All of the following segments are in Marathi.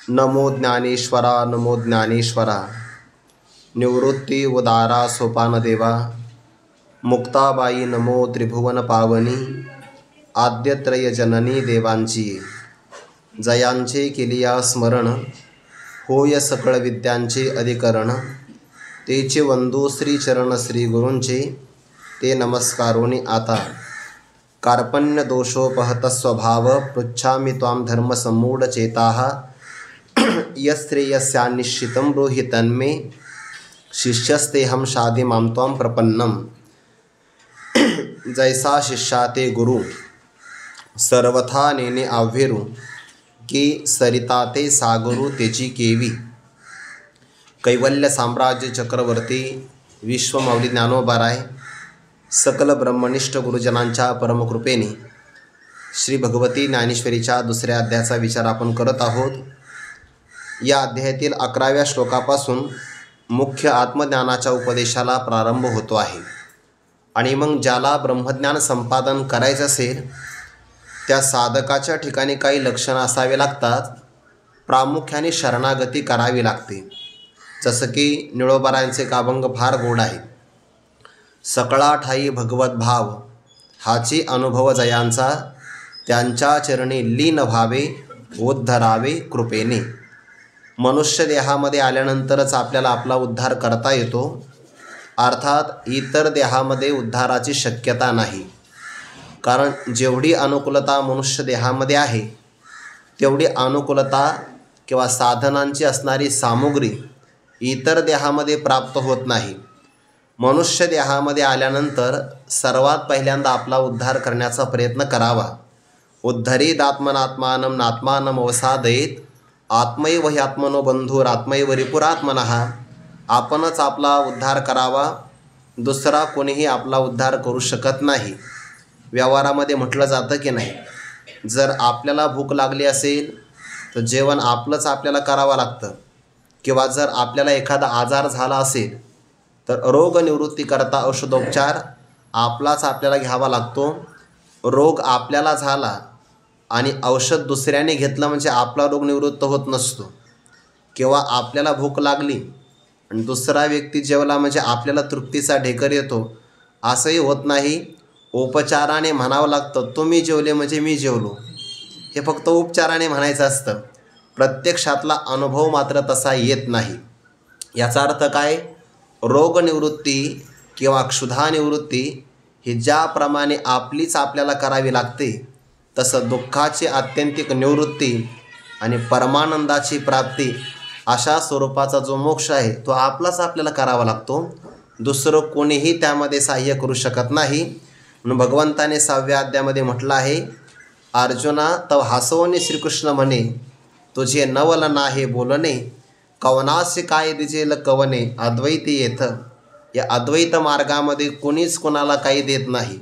नमो ज्ञानेश्वरा नमो ज्ञानेश्वरा। निवृत्ती उदारा सोपानदेवा। मुक्ताबाई नमो त्रिभुवन पावनी। आद्यत्रय जननी देवांची जयांचे केलिया स्मरण। होय सकळ विद्यांचे अधिकरण। तेचे वंदू श्रीचरण श्री गुरूंचे ते नमस्कारोनी आता। कार्पण्य दोषोपहत स्वभाव पृच्छामि त्वां धर्मसम्मूढ चेताः। यश्रेयस्यान्निश्चितं ब्रूहि तन्मे शिष्यस्तेहं शाधि मां त्वां प्रपन्नम। जैसा शिष्या ते गुरु सर्वथा नेने आव्हेरू। की सरिता ते सागरू तेची केवी। कैवल्य साम्राज्य चक्रवर्ती विश्वमाऊली ज्ञानोबाराय सकल ब्रह्मनिष्ठ गुरुजनांच्या परमकृपेने श्री भगवती ज्ञानेश्वरीच्या दुसऱ्या अध्यायाचा विचार आपण करत आहोत। या अध्यायातील 11व्या श्लोकापासून मुख्य आत्मज्ञानाच्या उपदेशाला प्रारंभ होतो आहे। आणि मग ज्याला ब्रह्मज्ञान संपादन करायचे असेल त्या साधकाच्या ठिकाणी काही लक्षणं असावे लागतात। प्रामुख्याने शरणागती करावी लागते। जसं की निळोबारायांचे एक अभंग फार गोड आहे। सकळा ठाई भगवत भाव हाची अनुभव जयांचा। त्यांच्या चरणी लीन व्हावे उद्धरावे कृपेने। मनुष्य देहामध्ये आल्यानंतरच आपल्याला आपला उद्धार करता येतो। अर्थात इतर देहामध्ये उद्धाराची शक्यता नाही। कारण जेवढी अनुकूलता मनुष्य देहामध्ये आहे तेवढी अनुकूलता किंवा साधनांची असणारी सामुग्री इतर देहामध्ये प्राप्त होत नाही। मनुष्य देहामध्ये आल्यानंतर सर्वात पहिल्यांदा आपला उद्धार करण्याचा प्रयत्न करावा। उद्धरेदात्मनात्मानं नात्मानं अवसादयेत आत्मैव ह्यात्मनो बंधुरात्मैव रिपुरात्मनः। आपणच आपला उद्धार करावा, दुसरा कोणीही आपला उद्धार करू शकत नाही। व्यवहारामध्ये म्हटलं जातं की नाही, जर आपल्याला भूक लागली असेल तर जेवण आपलंच आपल्याला करावं लागतं। किंवा जर आपल्याला एखादा आजार झाला असेल तर रोगनिवृत्तीकरता औषधोपचार आपलाच आपल्याला घ्यावा लागतो। रोग आपल्याला झाला आणि औषध दुसऱ्याने घेतलं म्हणजे आपला रोग निवृत्त होत नसतो। किंवा आपल्याला भूक लागली आणि दुसरा व्यक्ती जेवला म्हणजे आपल्याला तृप्तीचा ढेकर येतो, असंही होत नाही। उपचाराने म्हणावं लागतं, तुम्ही जेवले म्हणजे मी जेवलो। हे फक्त उपचाराने म्हणायचं असतं, प्रत्यक्षातला अनुभव मात्र तसा येत नाही। याचा अर्थ काय? रोगनिवृत्ती किंवा क्षुधानिवृत्ती ही ज्याप्रमाणे आपलीच आपल्याला करावी लागते, तसं दुःखाची आत्यंतिक निवृत्ती आणि परमानंदाची प्राप्ती अशा स्वरूपाचा जो मोक्ष आहे तो आपलाच आपल्याला करावा लागतो। दुसरं कोणीही त्यामध्ये सहाय्य करू शकत नाही। म्हणून भगवंताने 6व्या अध्यायामध्ये म्हटलं आहे, अर्जुना तव हासवणे श्रीकृष्ण म्हणे, तुझे नवल नाहे बोलणे, कवनासे काय दिजेल कवने अद्वैती येथ। या अद्वैत मार्गामध्ये कोणीच कोणाला काही देत नाही।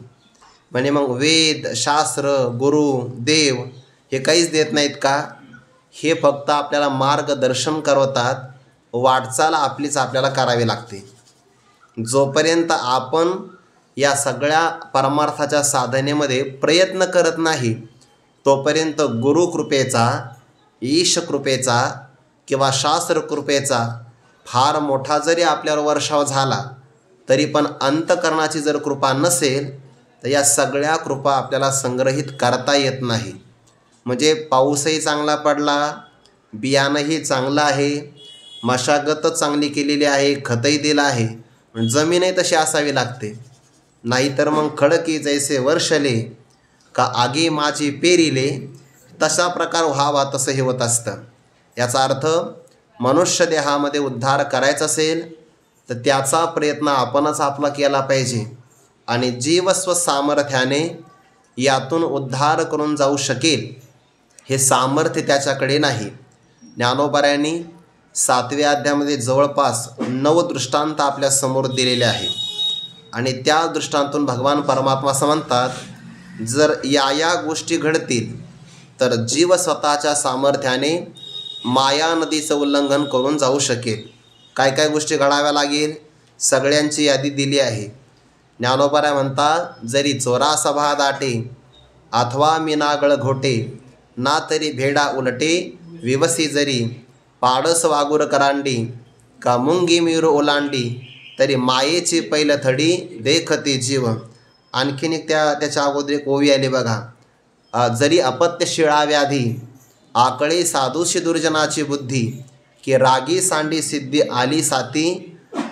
म्हणजे मग वेद शास्त्र गुरु देव हे काहीच देत नाहीत का? हे फक्त आपल्याला मार्गदर्शन करवतात। वाटचाल आपलीच आपल्याला करावी लागते। जोपर्यंत आपण या सगळ्या परमार्थाच्या साधनेमध्ये प्रयत्न करत नाही तोपर्यंत गुरुकृपेचा ईशकृपेचा किंवा शास्त्रकृपेचा फार मोठा जरी आपल्यावर वर्षाव झाला तरी पण अंतकरणाची जर कृपा नसेल तर या सगळ्या कृपा आपल्याला संग्रहित करता येत नाही। म्हणजे पाऊसही चांगला पडला, बियाणंही चांगलं आहे, मशागत चांगली केलेली आहे, खतही दिलं आहे, पण जमीनही तशी असावी लागते। नाहीतर मग खडकी जैसे वर्षले का आगी माझी पेरिले तसा प्रकार व्हावा तसं हे होत असतं। याचा अर्थ मनुष्य देहामध्ये उद्धार करायचा असेल तर त्याचा प्रयत्न आपणच आपला केला पाहिजे। आणि जीवस्व सामर्थ्याने यातून उद्धार करून जाऊ शकेल हे सामर्थ्य त्याच्याकडे नाही। ज्ञानोबारायांनी 7व्या अध्यायामध्ये जवळपास 9 दृष्टांत आपल्या समोर दिलेले आहे। आणि त्या दृष्टांतून भगवान परमात्मा असं म्हणतात, जर या गोष्टी घडतील तर जीव स्वतःच्या सामर्थ्याने माया नदीचं उल्लंघन करून जाऊ शकेल। काय काय गोष्टी घडाव्या लागेल सगळ्यांची यादी दिली आहे। ज्ञानोबाराय म्हणतात, जरी चोरा सभा दाटे अथवा मीनागळ घोटे, ना तरी भेडा उलटे विवसी जरी पाडस वागुर करांडी का मुंगी मिरू ओलांडी तरी मायेची पैलथडी देखती जीव. आणखीन एक त्याच्या अगोदर एक ओवी आली बघा. जरी अपत्य शिळा व्याधी आकळे साधूशी दुर्जनाची बुद्धी की रागी सांडी सिद्धी आली साती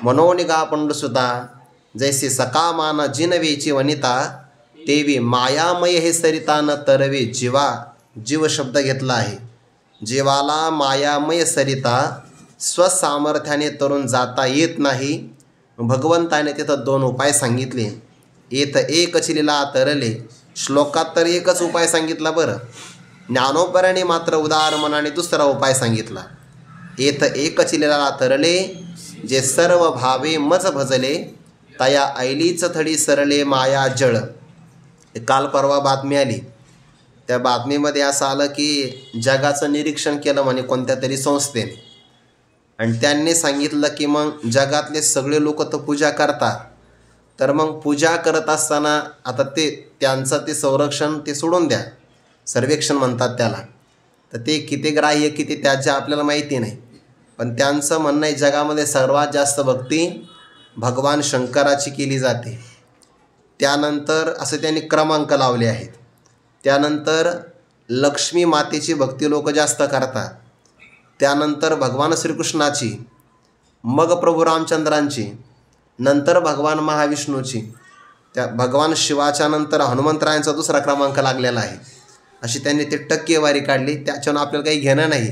मनोनिगा पंडसुता जैसे सकामान जिनवेची वनिता तेवी मायामय हे सरिता न तरवे जीवा. जीव शब्द घेतला आहे. जीवाला मायामय सरिता स्वसामर्थ्याने तरुण जाता येत नाही. भगवंताने तिथं 2 उपाय सांगितले. येथ एकच लीला तरले. श्लोकात तर एकच उपाय सांगितला बरं. ज्ञानोपराने मात्र उदार मनाने दुसरा उपाय सांगितला. येथ एकच लीला तरले जे सर्व भावे मज भजले तया ऐलीच थडी सरले माया जळ. काल परवा बातमी आली. त्या बातमीमध्ये असं आलं की जगाचं निरीक्षण केलं म्हणे कोणत्या तरी संस्थेने आणि त्यांनी सांगितलं की मग जगातले सगळे लोक तर पूजा करतात. तर मग पूजा करत असताना आता त्यांचं ते संरक्षण ते सोडून द्या, सर्वेक्षण म्हणतात त्याला. तर ते किती ग्राह्य किती त्याचे आपल्याला माहिती नाही. पण त्यांचं म्हणणं आहे जगामध्ये सर्वात जास्त भक्ती भगवान शंकराची केली जाते. त्यानंतर असे त्यांनी क्रमांक लावले आहेत. त्यानंतर लक्ष्मी मातेची भक्ती लोक जास्त करतात. त्यानंतर भगवान श्रीकृष्णाची, मग प्रभू रामचंद्रांची, नंतर भगवान महाविष्णूची, त्या भगवान शिवाच्या नंतर हनुमंतरायांचा दुसरा क्रमांक लागलेला आहे. अशी त्यांनी ते टक्केवारी काढली. त्याच्यानं आपल्याला काही घेणं नाही.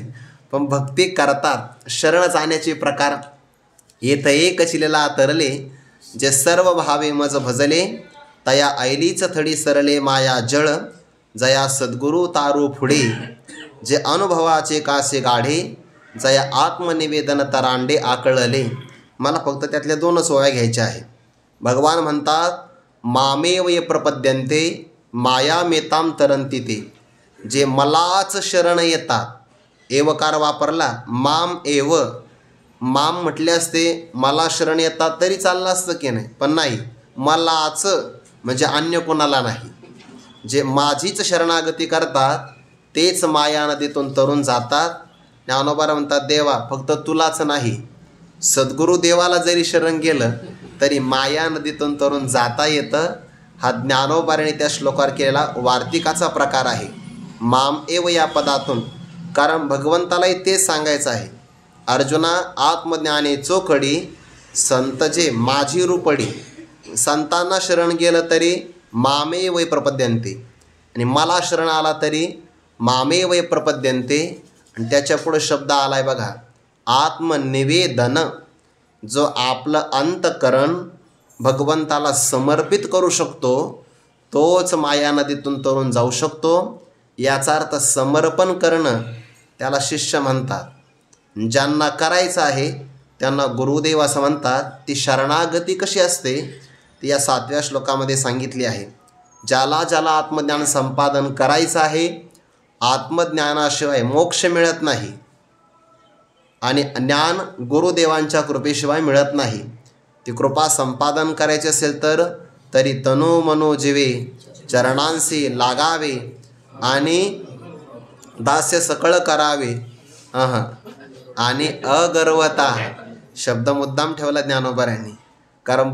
पण भक्ती करतात. शरण जाण्याचे प्रकार. येथ एकच लीला तरले जे सर्व भावे मज भजले तया ऐलीच थडी सरले माया जळ. जया सद्गुरू तारू पुढे जे अनुभवाचे कासे गाढे जया आत्मनिवेदन तरांडे आकळले. मला फक्त त्यातल्या 2च ओव्या घ्यायच्या आहे. भगवान म्हणतात मामेव ये प्रपद्यन्ते माया मेताम तरंती ते. जे मलाच शरण येतात. एवकार वापरला. माम एव. माम म्हटले असते मला शरण येतात तरी चाललं असतं की नाही. पण नाही, मलाच म्हणजे अन्य कोणाला नाही. जे माझीच शरणागती करतात तेच माया नदीतून तरुण जातात. ज्ञानोबा म्हणतात देवा फक्त तुलाच नाही, सद्गुरू देवाला जरी शरण गेलं तरी माया नदीतून तरुण जाता येतं. हा ज्ञानोबाने त्या श्लोकावर केलेला वार्तिकाचा प्रकार आहे. माम एव या पदातून. कारण भगवंतालाही तेच सांगायचं आहे. अर्जुना आत्मज्ञाने चोखडी संत जे माझी रूपडी. संतांना शरण गेलं तरी मामे वै प्रपद्यन्ते आणि मला शरण आला तरी मामे वै प्रपद्यन्ते. आणि त्याच्या पुढे शब्द आलाय बघा आत्मनिवेदन. जो आपलं अंतकरण भगवंताला समर्पित करू शकतो तोच माया नदीतून तरुण जाऊ शकतो. याचा अर्थ समर्पण करणं त्याला शिष्य म्हणतात. ज्यांना करायचं आहे त्यांना गुरुदेव असं म्हणतात. ती शरणागती कशी असते ती या 7व्या श्लोकामध्ये सांगितली आहे. ज्याला ज्याला आत्मज्ञान संपादन करायचं आहे, आत्मज्ञानाशिवाय मोक्ष मिळत नाही आणि ज्ञान गुरुदेवांच्या कृपेशिवाय मिळत नाही. ती कृपा संपादन करायची असेल तर तरी तनु मनो जीवे चरणांशी लागावे आणि दास्य सकळ करावे. आणि अगर्वता शब्द मुद्दाम ठेवला ज्ञानोबाऱ्यांनी. कारण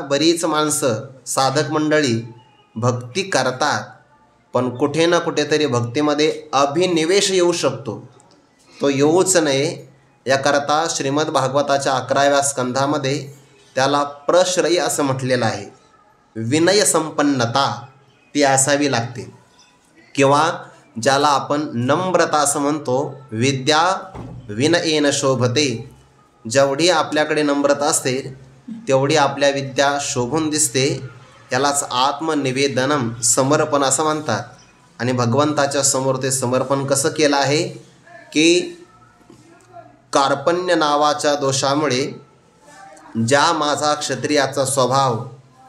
बरीच माणसं साधक मंडळी भक्ती करतात पण कुठे ना कुठेतरी भक्तीमध्ये अभिनिवेश येऊ शकतो. तो येऊच नये याकरता श्रीमद भागवताच्या 11व्या स्कंधामध्ये त्याला प्रश्रयी असं म्हटलेलं आहे. विनय संपन्नता ती असावी लागते किंवा ज्याला आपण नम्रता असं म्हणतो. विद्या विनयेन शोभते. जेवढी आपल्याकडे नम्रता असते तेवढी आपल्या विद्या शोभून दिसते. यालाच आत्मनिवेदनम समर्पण असं म्हणतात. आणि भगवंताच्या समोर ते समर्पण कसं केलं आहे की कार्पण्य नावाच्या दोषामुळे ज्या माझा क्षत्रियाचा स्वभाव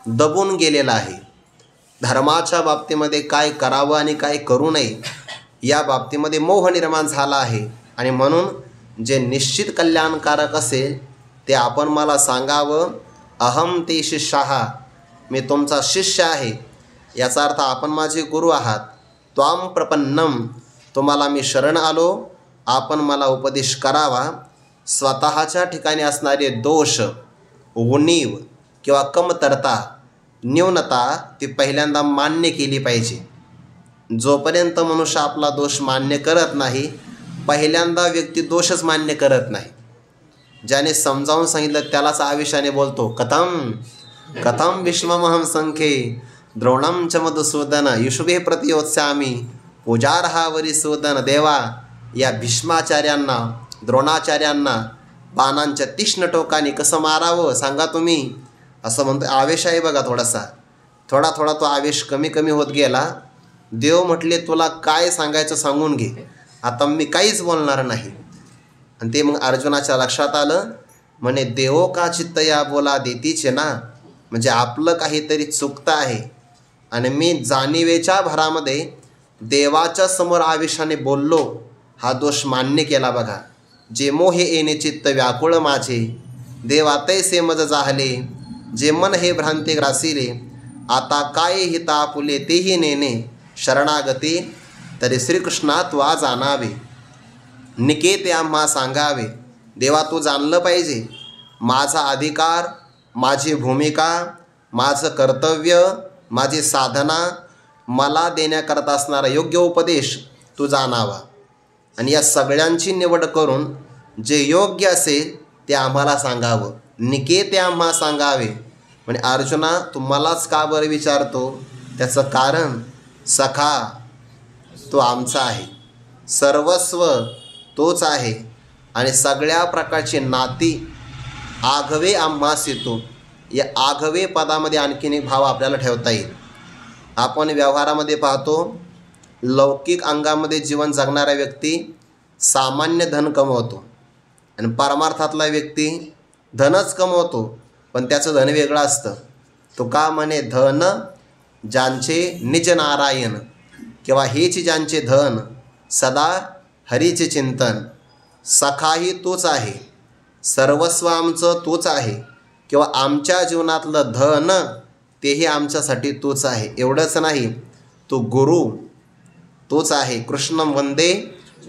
दबून गेलेला आहे, धर्माच्या बाबतीमध्ये काय करावं आणि काय करू नये या बाबतीमध्ये मोह निर्माण झाला आहे. आणि म्हणून जे निश्चित कल्याणकारक असेल ते आपण मला सांगावं. अहम ते शिष्याहा, मी तुमचा शिष्य आहे. याचा अर्थ आपण माझे गुरु आहात. त्वाम प्रपन्नम, तुम्हाला मी शरण आलो. आपण मला उपदेश करावा. स्वतःच्या ठिकाणी असणारे दोष, उणीव किंवा कमतरता, न्यूनता ती पहिल्यांदा मान्य केली पाहिजे. जोपर्यंत मनुष्य आपला दोष मान्य करत नाही, पहिल्यांदा व्यक्ती दोषच मान्य करत नाही. ज्याने समजावून सांगितलं त्यालाच आवेशाने बोलतो. कथम कथम भीष्ममहं संख्ये द्रोणं च मधुसूदन युष्वे प्रतियोत्स्यामी पूजार्हा वरिसूदन. देवा, या भीष्माचार्यांना, द्रोणाचार्यांना बाणांच्या तीक्ष्ण टोकाने कसं मारावं सांगा तुम्ही, असं म्हणतो. आवेश आहे बघा थोडासा. थोडा थोडा तो आवेश कमी कमी होत गेला. देव म्हटले तुला काय सांगायचं सांगून घे, आता मी काहीच बोलणार नाही. आणि ते मग अर्जुनाच्या लक्षात आलं. म्हणे देवो का चित्त या बोला देतीचे ना, म्हणजे आपलं काहीतरी चुकतं आहे आणि मी जाणीवेच्या भरामध्ये देवाच्या समोर आवेशाने बोललो, हा दोष मान्य केला बघा. जे मोहे येणे चित्त व्याकुळ माझे, देवा तैसे मज जाहले, जे मन हे भ्रांती ग्रासिले, आता काय हिता आपुले तेही नेणे, शरणागती तरी श्रीकृष्णा तू आज आणावे, निकेते आम्हा सांगावे. देवा तू जाणलं पाहिजे माझा अधिकार, माझी भूमिका, माझं कर्तव्य, माझी साधना, मला देण्याकरता असणारा योग्य उपदेश तू जाणावा. आणि या सगळ्यांची निवड करून जे योग्य असेल ते आम्हाला सांगावं, निकेते आम्हा सांगावे. म्हणजे अर्जुना तू मलाच का बरं विचारतो, त्याचं कारण सखा तो आमचा आहे, सर्वस्व तोच आहे आणि सगळ्या प्रकारची नाती आघवे आम्हास येतो. या आघवे पदामध्ये आणखीन एक भाव आपल्याला ठेवता येईल. आपण व्यवहारामध्ये पाहतो, लौकिक अंगामध्ये जीवन जगणारा व्यक्ती सामान्य धन कमवतो आणि परमार्थातला व्यक्ती धनच कमवतो, पण त्याचं धन वेगळं असतं. तो का म्हणे धन ज्यांचे निज नारायण, किंवा हेच ज्यांचे धन सदा हरीचे चिंतन. सखाही तोच आहे, सर्वस्व आमचं तोच आहे, किंवा आमच्या जीवनातलं धन तेही आमच्यासाठी तोच आहे. एवढंच नाही, तो गुरु तोच आहे. कृष्णं वंदे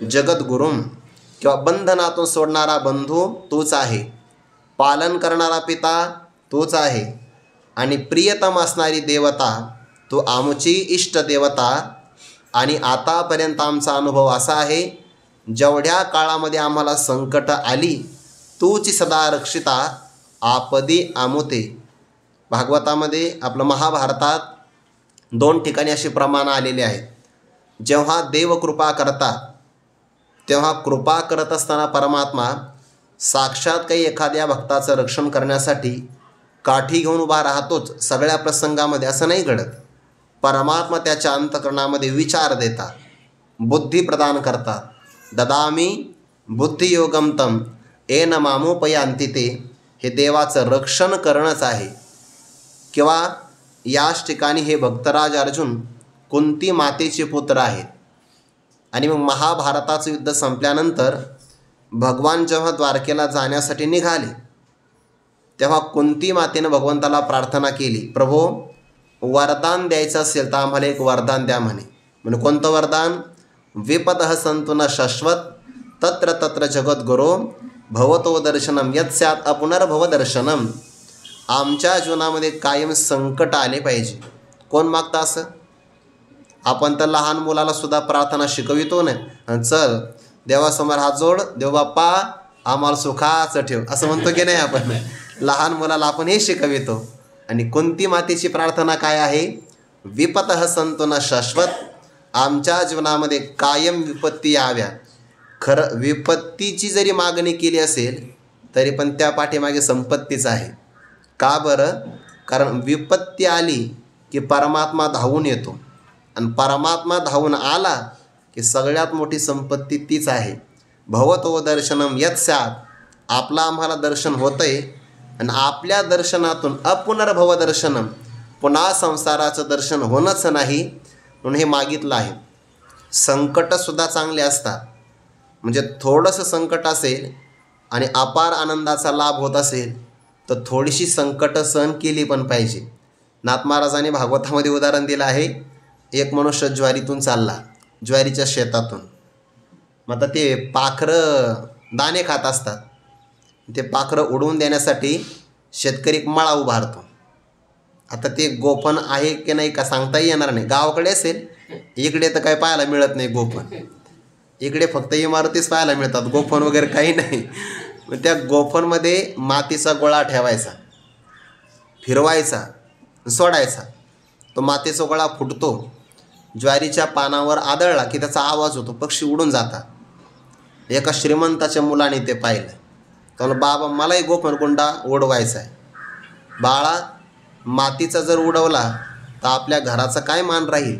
जगद्गुरुम, किंवा बंधनातून सोडणारा बंधू तोच आहे, पालन करणारा पिता तोच आहे, आणि प्रियतम असणारी देवता तो आमची इष्ट देवता. आणि आतापर्यंत आमचा अनुभव असा आहे, जेवढ्या काळामध्ये आम्हाला संकट आली तूची सदा रक्षिता आपदी आमुते. भागवतामध्ये आपलं महाभारतात 2 ठिकाणी अशी प्रमाणं आलेली आहेत. जेव्हा देव कृपा करतात तेव्हा कृपा करत असताना परमात्मा साक्षात काही एखाद्या भक्ताचं रक्षण करण्यासाठी काठी घेऊन उभा राहतोच सगळ्या प्रसंगामध्ये, असं नाही घडत. परमात्मा त्याच्या अंतःकरणामध्ये विचार देतात, बुद्धी प्रदान करतात. ददामी बुद्धियोगम तम येन मामुपयांती ते. हे देवाचं रक्षण करणंच आहे. किंवा याच ठिकाणी हे भक्तराज अर्जुन कुंती मातेचे पुत्र आहेत. आणि मग महाभारताचं युद्ध संपल्यानंतर भगवान जेव्हा द्वारकेला जाण्यासाठी निघाले तेव्हा कुंती मातेनं भगवंताला प्रार्थना केली, प्रभो वरदान द्यायचं असेल तर आम्हाला एक वरदान द्या म्हणे. म्हणजे कोणतं वरदान? विपदः संतु न शाश्वत तत्र तत्र जगद्गुरो भवतो दर्शनम यत् स्यात् अपुनर्भव दर्शनम. आमच्या जीवनामध्ये कायम संकट आले पाहिजे. कोण मागतं असं? आपण तर लहान मुलाला सुद्धा प्रार्थना शिकवितो ना, चल देवासमोर हात जोड, देव बाप्पा आम्हाला सुखाचं ठेव, असं म्हणतो की नाही आपण? लहान मुलाला आपण हे शिकवितो. आणि कुंती मातेची प्रार्थना काय आहे? विपतः संतो न शाश्वत. आमच्या जीवनामध्ये कायम विपत्ती याव्या. खरं विपत्तीची जरी मागणी केली असेल तरी पण त्या पाठीमागे संपत्तीच आहे. का बरं? कारण विपत्ती आली की परमात्मा धावून येतो, आणि परमात्मा धावून आला की सगळ्यात मोठी संपत्ती तीच आहे. भवतो दर्शनम यत् स्यात्. आपलं आम्हाला दर्शन होतं आहे, आणि आपल्या दर्शनातून अपुनर्भव दर्शनम, पुन्हा संसाराचं दर्शन होणंच नाही, म्हणून हे मागितलं आहे. संकटसुद्धा चांगले असतात. म्हणजे थोडंसं संकट असेल आणि अपार आनंदाचा लाभ होत असेल तर थोडीशी संकट सहन केली पण पाहिजे. नाथ महाराजांनी भागवतामध्ये उदाहरण दिलं आहे. एक मनुष्य ज्वारीतून चालला, ज्वारीच्या शेतातून. मग आता ते पाखरं दाणे खात असतात, ते पाखरं उडवून देण्यासाठी शेतकरी एक मळा उभारतो. आता ते गोफण आहे की नाही का सांगता येणार नाही. गावाकडे असेल, इकडे तर काही पाहायला मिळत नाही गोफण. इकडे फक्त इमारतीच पाहायला मिळतात, गोफण वगैरे काही नाही. मग त्या गोफणमध्ये मातीचा गोळा ठेवायचा, फिरवायचा, सोडायचा. तो मातीचा गोळा फुटतो, ज्वारीच्या पानावर आदळला की त्याचा आवाज होतो, पक्षी उडून जातात. एका श्रीमंताच्या मुलाने ते पाहिलं. त्याला बाबा मलाही गोफणकुंडा उडवायचा आहे. बाळा, मातीचा जर उडवला तर आपल्या घराचा काय मान राहील?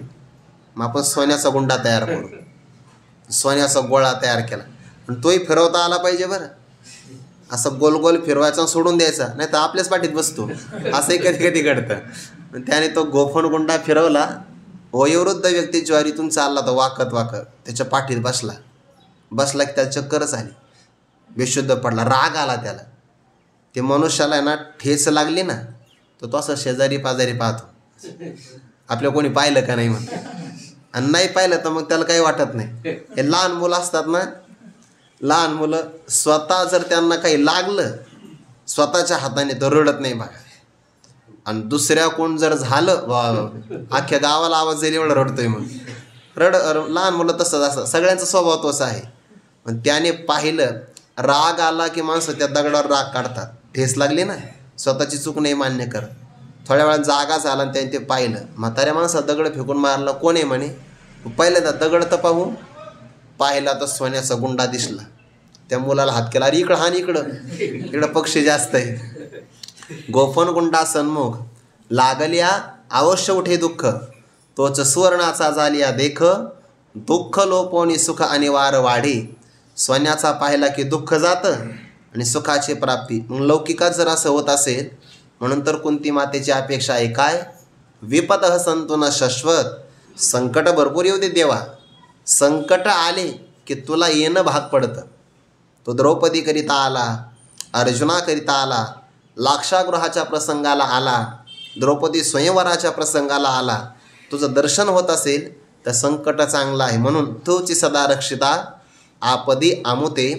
मग आपण सोन्याचा गुंडा तयार करू. सोन्याचा गोळा तयार केला, पण तोही फिरवता आला पाहिजे बरं. असं गोल गोल फिरवायचा सोडून द्यायचा, नाही तर आपल्याच पाठीत बसतो. असंही कधी कधी घडतं. त्याने तो गोफणकुंडा फिरवला. वयोवृद्ध व्यक्ती ज्वारीतून चालला, तर वाकत वाकत त्याच्या पाठीत बसला की त्याला चक्करच आली, बेशुद्ध पडला. राग आला त्याला. ते मनुष्याला ना ठेच लागली ना, तर तो असं शेजारी पाजारी पाहतो, आपल्या कोणी पाहिलं का नाही म्हणून. आणि नाही पाहिलं तर मग त्याला काही वाटत नाही. हे लहान मुलं असतात ना, लहान मुलं स्वतः जर त्यांना काही लागलं स्वतःच्या हाताने तर रडत नाही बघा. आणि दुसऱ्या कोण जर झालं, अख्ख्या गावाला आवाज जाईल एवढं रडतोय. मग लहान मुलं तसंच असं, सगळ्यांचा स्वभाव तोच आहे. पण त्याने पाहिलं, राग आला की माणसं त्या दगडावर राग काढतात. ठेस लागली ना, स्वतःची चूक नाही मान्य करत. थोड्या वेळात जागा झाला आणि त्याने ते पाहिलं. म्हाताऱ्या माणसाला दगड फेकून मारला, कोण आहे म्हणे. पहिल्यांदा दगड तर पाहिला तर सोन्याचा गुंडा दिसला. त्या मुलाला हात केला, अरे इकडं हा, इकडं पक्षी जास्त आहे. गोफणकुंडा सन्मुख लागलिया अवश्य उठे दुःख, तोच सुवर्णाचा झालिया देख, दुःख लोपोनी सुख अनिवार्य वाढे. सोन्याचा पाहिला की दुःख जातं आणि सुखाची प्राप्ती. मग लौकिकात जर असं होत असेल, म्हणून तर कुंती मातेची अपेक्षा आहे काय? विपत संतु न शाश्वत, संकट भरपूर येऊ दे देवा. संकट आले की तुला येणं भाग पडतं. तो द्रौपदीकरिता आला, अर्जुनाकरिता आला, लाक्षागृहाच्या प्रसंगाला आला, द्रौपदी स्वयंवराच्या प्रसंगाला आला. तुझं दर्शन होत असेल तर संकट चांगलं आहे. म्हणून तूची सदा रक्षिता आपदी आमुते.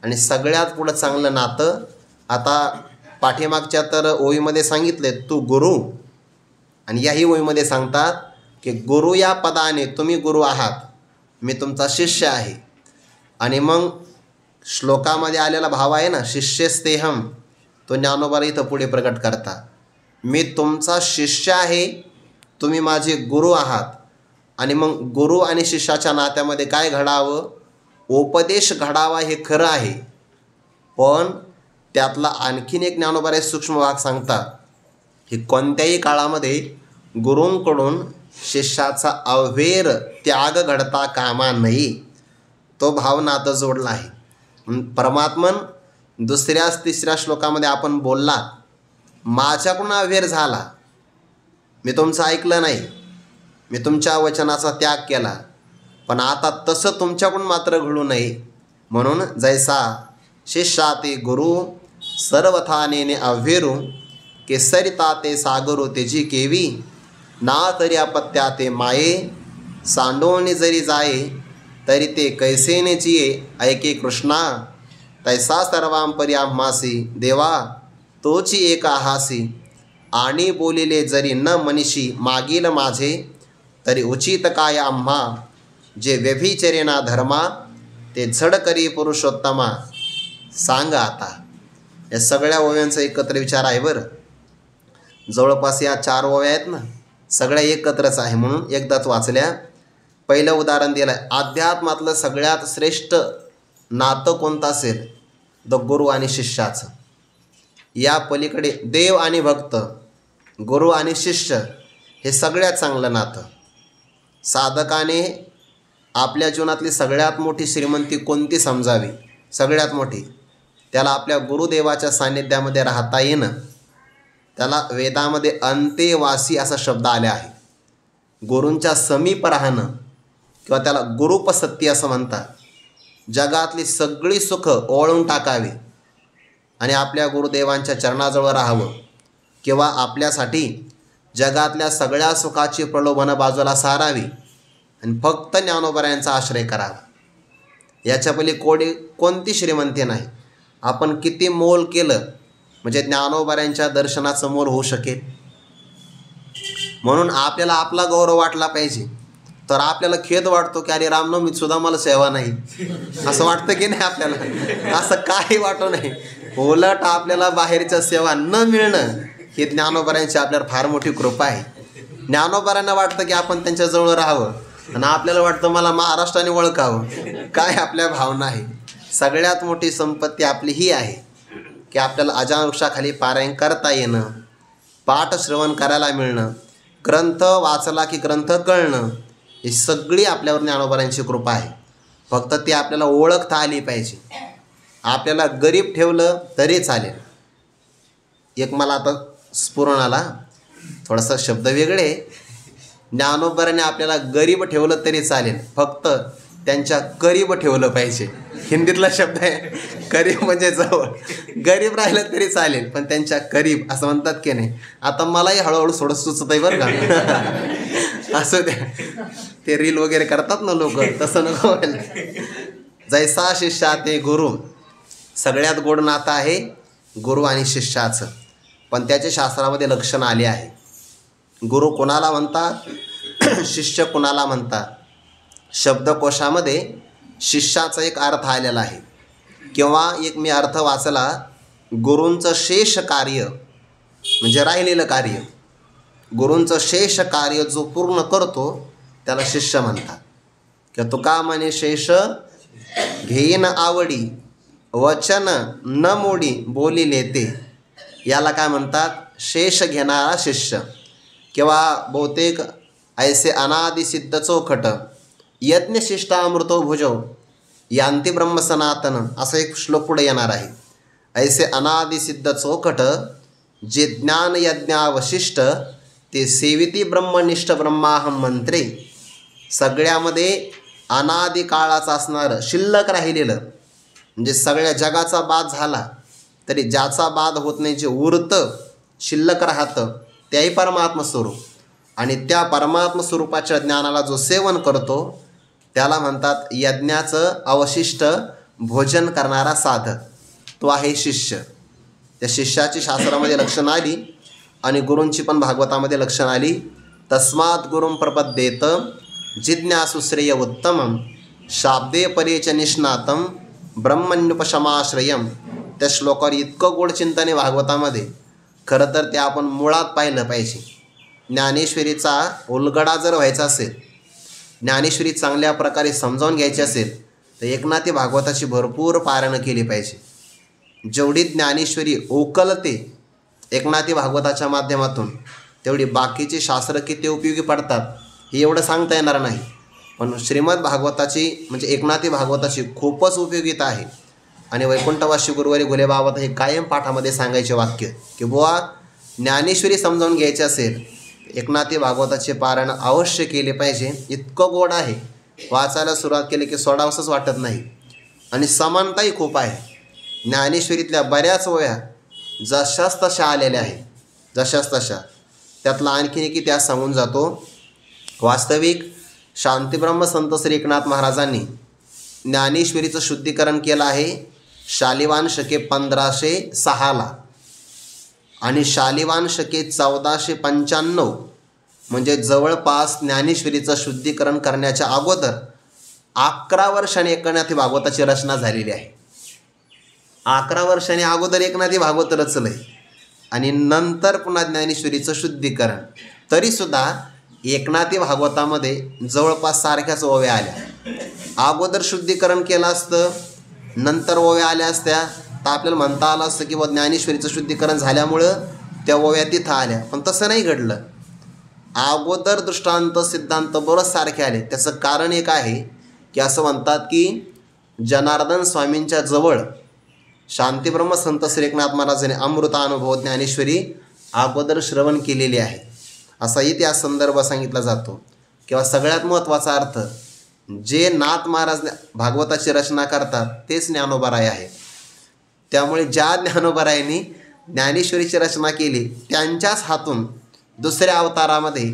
आणि सगळ्यात पुढं चांगलं नातं, आता पाठीमागच्या तर ओवीमध्ये सांगितले तू गुरु, आणि याही ओवीमध्ये सांगतात की गुरु या पदाने तुम्ही गुरु आहात, मी तुमचा शिष्य आहे. आणि मग श्लोकामध्ये आलेला भाव आहे ना, शिष्यस्तेहम, तो ज्ञानोबा इथं पुढे प्रकट करता. मी तुमचा शिष्य आहे, तुम्ही माझे गुरु आहात. आणि मग गुरु आणि शिष्याच्या नात्यामध्ये काय घडावं? उपदेश घडावा हे खरं आहे, पण त्यातला आणखीन एक ज्ञानोबा सूक्ष्म भाग सांगतात की कोणत्याही काळामध्ये गुरूंकडून शिष्याचा अवेर त्याग घडता कामा नये. तो भाव नातं जोडला आहे. परमात्मन दुसऱ्या तिसऱ्या श्लोकामध्ये आपण बोलला, माझ्याकडून अवेर झाला, मी तुमचं ऐकलं नाही, मी तुमच्या वचनाचा त्याग केला, पण आता तसं तुमच्याकडून मात्र घडू नये. म्हणून जैसा शिष्या ते गुरु, सर्वथा नेने अव्हेरू, केसरिता ते सागरो तेजी केवी, ना तरी अपत्या ते माये, सांडोणी जरी जाये तरी ते कैसेने जिये, ऐके कृष्णा, तैसा सर्वांपरी आम्हासी, देवा तोची एक आहासी, आणि बोलिले जरी न मनीषी मागील माझे, तरी उचित काय आम्हा, जे व्यभिचरेना धर्मा, ते झड करी पुरुषोत्तमा, सांगा आता. या सगळ्या ओव्यांचा एकत्र विचार आहे बरं. जवळपास या 4 ओव्या आहेत ना, सगळ्या एकत्रच आहे, म्हणून एकदाच वाचल्या. पहिलं उदाहरण दिलं आहे, अध्यात्मातलं सगळ्यात श्रेष्ठ नातं कोणतं असेल? द गुरु आणि शिष्याचं. या पलीकडे देव आणि भक्त, गुरु आणि शिष्य, हे सगळ्यात चांगलं नातं. साधकाने आपल्या जीवनातली सगळ्यात मोठी श्रीमंती कोणती समजावी? सगळ्यात मोठी, त्याला आपल्या गुरुदेवाच्या सान्निध्यामध्ये राहता येणं. त्याला वेदामध्ये अंतेवासी असा शब्द आले आहे. गुरूंच्या समीप राहणं, किंवा त्याला गुरुपसत्ती असं म्हणतात. जगातली सगळी सुख ओवाळून टाकावी आणि आपल्या गुरुदेवांच्या चरणाजवळ राहावं, किंवा आपल्यासाठी जगातल्या सगळ्या सुखाची प्रलोभनं बाजूला सारावी आणि फक्त ज्ञानोबा यांचा आश्रय करावा. याच्या पहिले कोणती श्रीमंती नाही. आपण किती मोल केलं म्हणजे ज्ञानोबाऱ्यांच्या दर्शनाचं मोल होऊ शकेल. म्हणून आपल्याला आपला गौरव वाटला पाहिजे. तर आपल्याला खेद वाटतो की अरे रामनवमीत सुद्धा मला सेवा नाही, असं वाटतं की नाही आपल्याला? असं काही वाटू नाही. उलट आपल्याला बाहेरच्या सेवा न मिळणं ही ज्ञानोबाऱ्यांची आपल्याला फार मोठी कृपा आहे. ज्ञानोबाऱ्यांना वाटतं की आपण त्यांच्याजवळ राहावं आणि आपल्याला वाटतं मला महाराष्ट्राने ओळखावं. काय आपल्या भावना आहे. सगळ्यात मोठी संपत्ती आपली ही आहे की आपल्याला अजानवृक्षाखाली पारायण करता येणं, पाठ श्रवण करायला मिळणं, ग्रंथ वाचला की ग्रंथ कळणं, ही सगळी आपल्यावर ज्ञानोबाऱ्यांची कृपा आहे. फक्त ती आपल्याला ओळखता आली पाहिजे. आपल्याला गरीब ठेवलं तरी चालेल. एक मला आता स्फुरण आला, थोडासा शब्द वेगळे. ज्ञानोबाऱ्यांनी आपल्याला गरीब ठेवलं तरी चालेल, फक्त त्यांच्या करीब ठेवलं पाहिजे. हिंदीतला शब्द आहे करीब, म्हणजे जवळ. गरीब राहिलं तरी चालेल पण त्यांच्या करीब असं म्हणतात की नाही. आता मलाही हळूहळू थोडं सुचत आहे बरं का. असं द्या, ते रील वगैरे करतात ना लोक, तसं नको व्हायला. जैसा शिष्या ते गुरु, सगळ्यात गोड नातं आहे गुरु आणि शिष्याचं. पण त्याचे शास्त्रामध्ये लक्षण आले आहे. गुरु कोणाला म्हणतात, शिष्य कोणाला म्हणतात. शब्दकोशामध्ये शिष्याचा एक अर्थ आलेला आहे, किंवा एक मी अर्थ वाचला, गुरूंचं शेष कार्य म्हणजे राहिलेलं कार्य. गुरूंचं शेष कार्य जो पूर्ण करतो त्याला शिष्य म्हणतात. किंवा तुका म्हणे शेष घेईन आवडी, वचन न मोडी बोली लेते, याला काय म्हणतात, शेष घेणारा शिष्य. किंवा बहुतेक ऐसे अनादि सिद्ध चौखट यज्ञशिष्टामृतो भुजो यांती ब्रह्म सनातन, असा एक श्लोक पुढे येणार आहे. ऐसे अनादि सिद्ध चौखट जे ज्ञान यज्ञावशिष्ट, ते सेविती ब्रह्मनिष्ठ ब्रह्माहम मंत्रे. सगळ्यामध्ये अनादि काळाचं असणारं शिल्लक राहिलेलं, म्हणजे सगळ्या जगाचा बाद झाला तरी ज्याचा बाद होत नाही, जे उरतं शिल्लक राहतं, त्याही परमात्म स्वरूप. आणि त्या परमात्म स्वरूपाच्या ज्ञानाला जो सेवन करतो त्याला म्हणतात यज्ञाचं अवशिष्ट भोजन करणारा साधक, तो आहे शिष्य. त्या शिष्याची शास्त्रामध्ये लक्षणं आली आणि गुरूंची पण भागवतामध्ये लक्षणं आली. तस्मात् गुरुं प्रपद्येत जिज्ञासु श्रेय उत्तमं, शाब्दे परेच निष्णातं ब्रह्मण्युपशमाश्रयम. त्या श्लोकावर इतकं गोड चिंतन आहे भागवतामध्ये. खरं तर ते आपण मुळात पाहिलं पाहिजे. ज्ञानेश्वरीचा उलगडा जर व्हायचा असेल, ज्ञानेश्वरी चांगल्या प्रकारे समजावून घ्यायची असेल, तर एकनाथी भागवताची भरपूर पारायणं केली पाहिजे. जेवढी ज्ञानेश्वरी ओकलते एकनाथी भागवताच्या माध्यमातून, तेवढी बाकीची शास्त्र किती उपयोगी पडतात हे एवढं सांगता येणार नाही. पण श्रीमद भागवताची म्हणजे एकनाथी भागवताची खूपच उपयोगिता आहे. आणि वैकुंठवासी गुरुवारी घुले बाबा हे कायम पाठामध्ये सांगायचे वाक्य की बुवा ज्ञानेश्वरी समजावून घ्यायची असेल, एकनाथी भागवताचे पारायण अवश्य केले पाहिजे. इतकं गोड आहे, वाचायला सुरुवात केली की सोडावंसंच वाटत नाही. आणि समानताही खूप आहे. ज्ञानेश्वरीतल्या बऱ्याच ओव्या जशाच तशा आलेल्या आहेत, जशाच तशा. त्यातला आणखीन एक इतिहास सांगून जातो. वास्तविक शांतीब्रह्म संत श्री एकनाथ महाराजांनी ज्ञानेश्वरीचं शुद्धीकरण केलं आहे शालिवान शके 1506 आणि शालिवान शके 1495, म्हणजे जवळपास ज्ञानेश्वरीचं शुद्धीकरण करण्याच्या अगोदर 11 वर्षांनी एकनाथी भागवताची रचना झालेली आहे. 11 वर्षांनी अगोदर एकनाथी भागवत रचलं आहे आणि नंतर पुन्हा ज्ञानेश्वरीचं शुद्धीकरण. तरीसुद्धा एकनाथी भागवतामध्ये जवळपास सारख्याच ओव्या आल्या. अगोदर शुद्धीकरण केलं असतं, नंतर ओव्या आल्या असत्या, तर आपल्याला म्हणता आलं असतं की ज्ञानेश्वरीचं शुद्धीकरण झाल्यामुळं त्या ओव्या तिथं आल्या. पण तसं नाही घडलं. अगोदर दृष्टांत सिद्धांत बरंच सारखे आले. त्याचं कारण एक आहे की असं म्हणतात की जनार्दन स्वामींच्या जवळ शांतीब्रह्म संत श्री एकनाथ महाराजांनी अमृतानुभव ज्ञानेश्वरी अगोदर श्रवण केलेली आहे, असा इतिहास संदर्भ सांगितला जातो. किंवा सगळ्यात महत्त्वाचा अर्थ, जे नाथ महाराज भागवताची रचना करतात तेच ज्ञानोबाराय आहे. त्यामुळे ज्या ज्ञानोबारायांनी ज्ञानेश्वरीची रचना केली त्यांच्याच हातून दुसऱ्या अवतारामध्ये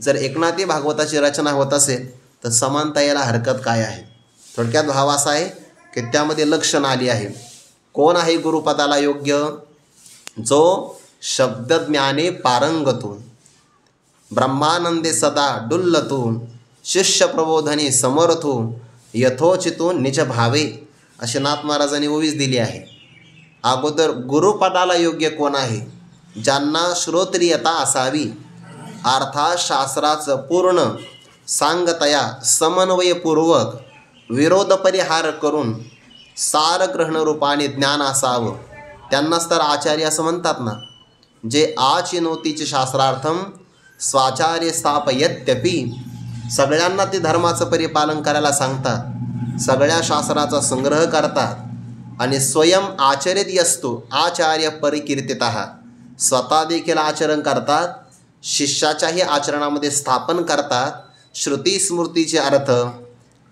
जर एकनाथी भागवताची रचना होत असेल तर समानता यायला हरकत काय आहे. थोडक्यात भाव असा आहे की त्यामध्ये लक्षण आली आहे. कोण आहे गुरुपदाला योग्य? जो शब्दज्ञाने पारंगतो, ब्रह्मानंदे सदा डुल्लतो, शिष्य प्रबोधने समर्थो, यथोचितो निज भावे, असे नाथ महाराजांनी ओवीस दिली आहे. अगोदर गुरुपदाला योग्य कोण आहे? ज्यांना श्रोत्रियता असावी, अर्थात शास्त्राचं पूर्ण सांगतया समन्वयपूर्वक विरोध परिहार करून सारग्रहण रूपाने ज्ञान असावं, त्यांनाच तर आचार्य असं म्हणतात ना. जे आचिनोतीचे शास्त्रार्थम स्वाचार्य स्थापयत्यपि, सगळ्यांना ते धर्माचं परिपालन करायला सांगतात, सगळ्या शास्त्राचा संग्रह करतात आणि स्वयं आचरित असतो आचार्य परिकीर्तितः, स्वतः देखील आचरण करतात, शिष्याच्याही आचरणामध्ये स्थापन करतात. श्रुती स्मृतीचे अर्थ